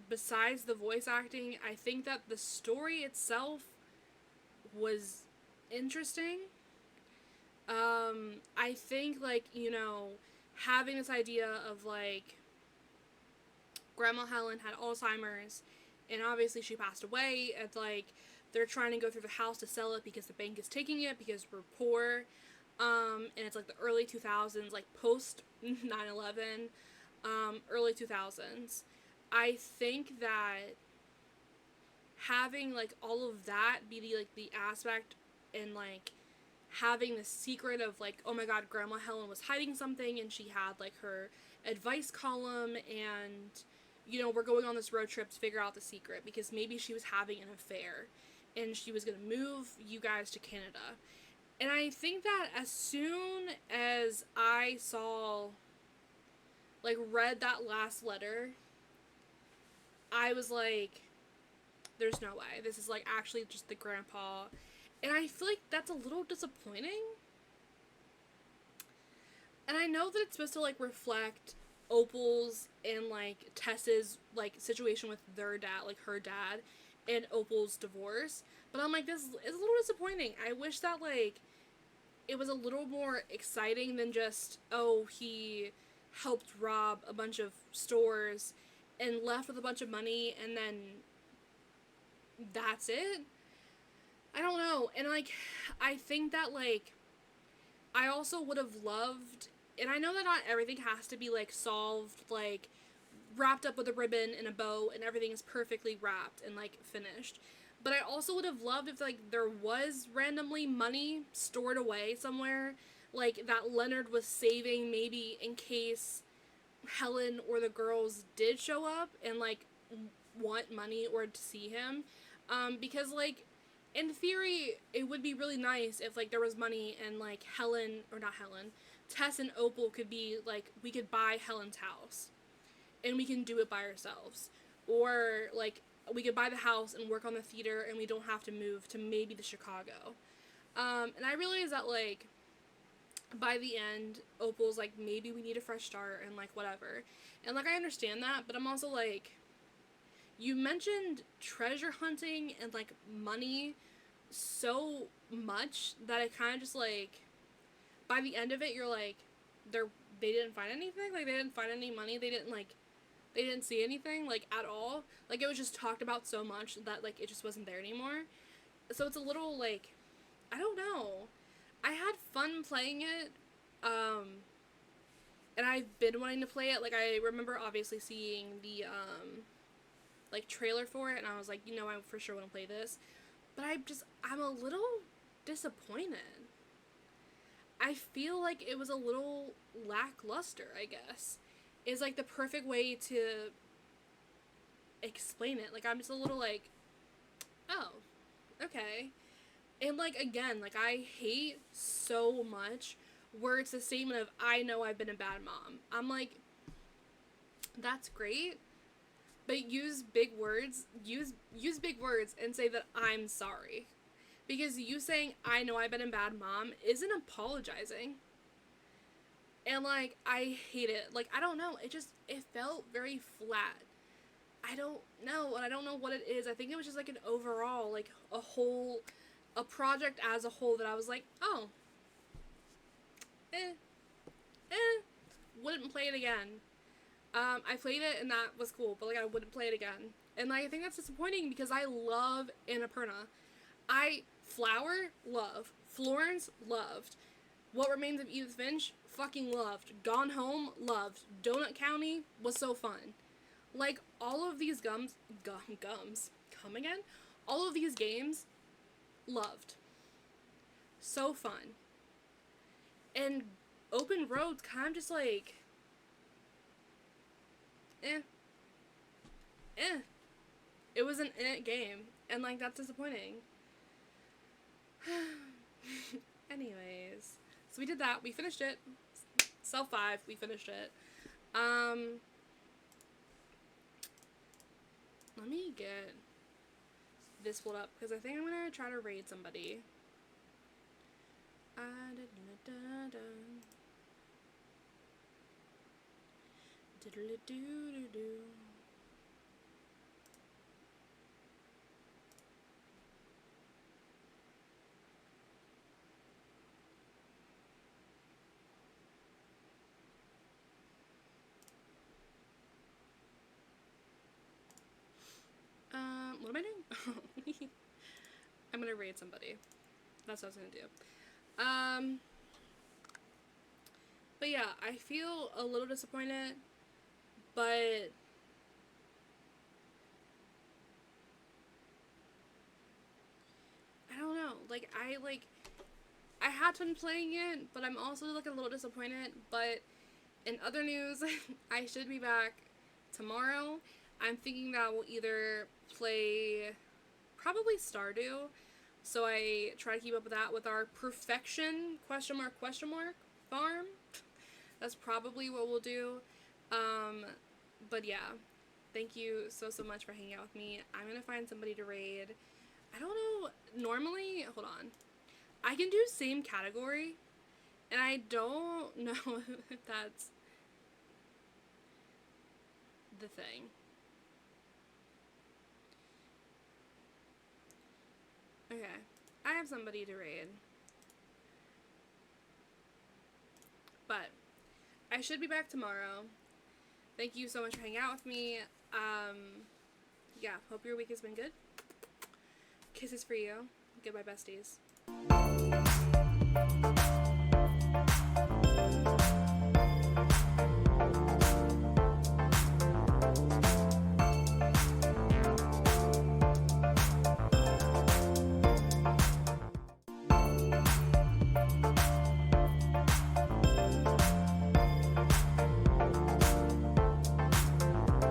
S1: besides the voice acting, I think that the story itself was interesting. I think, like, you know, having this idea of, like, Grandma Helen had Alzheimer's, and obviously she passed away, and, like, they're trying to go through the house to sell it because the bank is taking it because we're poor. And it's, like, the early 2000s, like, post 9/11, early 2000s. I think that having, like, all of that be the, like, the aspect, and, like, having the secret of, like, oh my god, Grandma Helen was hiding something, and she had, like, her advice column, and, you know, we're going on this road trip to figure out the secret because maybe she was having an affair and she was gonna move you guys to Canada. And I think that as soon as I saw, like, read that last letter, I was like, there's no way. This is, like, actually just the grandpa. And I feel like that's a little disappointing. And I know that it's supposed to, like, reflect Opal's and, like, Tess's, like, situation with their dad, like, her dad, and Opal's divorce. But I'm like, this is a little disappointing. I wish that, like, it was a little more exciting than just, oh, he helped rob a bunch of stores and left with a bunch of money, and then that's it. I don't know. And, like, I think that, like, I also would have loved, and I know that not everything has to be, like, solved, like, wrapped up with a ribbon and a bow and everything is perfectly wrapped and, like, finished. But I also would have loved if, like, there was randomly money stored away somewhere, like, that Leonard was saving maybe in case Helen or the girls did show up and, like, want money or to see him. Because, like, in theory, it would be really nice if, like, there was money and, like, Tess and Opal could be, like, we could buy Helen's house. And we can do it by ourselves. Or, like, we could buy the house and work on the theater and we don't have to move to maybe the Chicago. And I realized that, like, by the end, Opal's like, maybe we need a fresh start and, like, whatever. And, like, I understand that, but I'm also like, you mentioned treasure hunting and, like, money so much that I kind of just, like, by the end of it, you're like, they didn't find anything? Like, they didn't find any money? They didn't see anything, like, at all? Like, it was just talked about so much that, like, it just wasn't there anymore. So it's a little, like, I don't know. I had fun playing it, and I've been wanting to play it. Like, I remember obviously seeing the, like, trailer for it, and I was like, you know, I for sure want to play this. But I'm a little disappointed. I feel like it was a little lackluster, I guess. Is, like, the perfect way to explain it. Like, I'm just a little like, oh, okay. And, like, again, like, I hate so much where it's the statement of, I know I've been a bad mom. I'm like, that's great, but use big words and say that I'm sorry. Because you saying, I know I've been a bad mom, isn't apologizing. And, like, I hate it. Like, I don't know. It felt very flat. I don't know. And I don't know what it is. I think it was just, like, an overall, like, a project as a whole that I was like, oh. Wouldn't play it again. I played it and that was cool, but, like, I wouldn't play it again. And, like, I think that's disappointing because I love Annapurna. Flower, love. Florence, loved. What Remains of Edith Finch, fucking loved. Gone Home, loved. Donut County was so fun. Like, all of these come again? All of these games, loved. So fun. And Open Road's kind of just like, It was an game, and, like, that's disappointing. Anyways, so we did that. We finished it. Cell 5, we finished it. Let me get this pulled up, because I think I'm gonna try to raid somebody. gonna raid somebody. That's what I was gonna do. But yeah, I feel a little disappointed, but I don't know. Like, I had fun playing it, but I'm also like a little disappointed. But in other news, I should be back tomorrow. I'm thinking that we'll either play probably Stardew. So I try to keep up with that with our perfection farm. That's probably what we'll do. But yeah, thank you so much for hanging out with me. I'm gonna find somebody to raid. I don't know, normally, hold on. I can do same category, and I don't know if that's the thing. Okay, I have somebody to raid. But I should be back tomorrow. Thank you so much for hanging out with me. Yeah, hope your week has been good. Kisses for you. Goodbye, besties.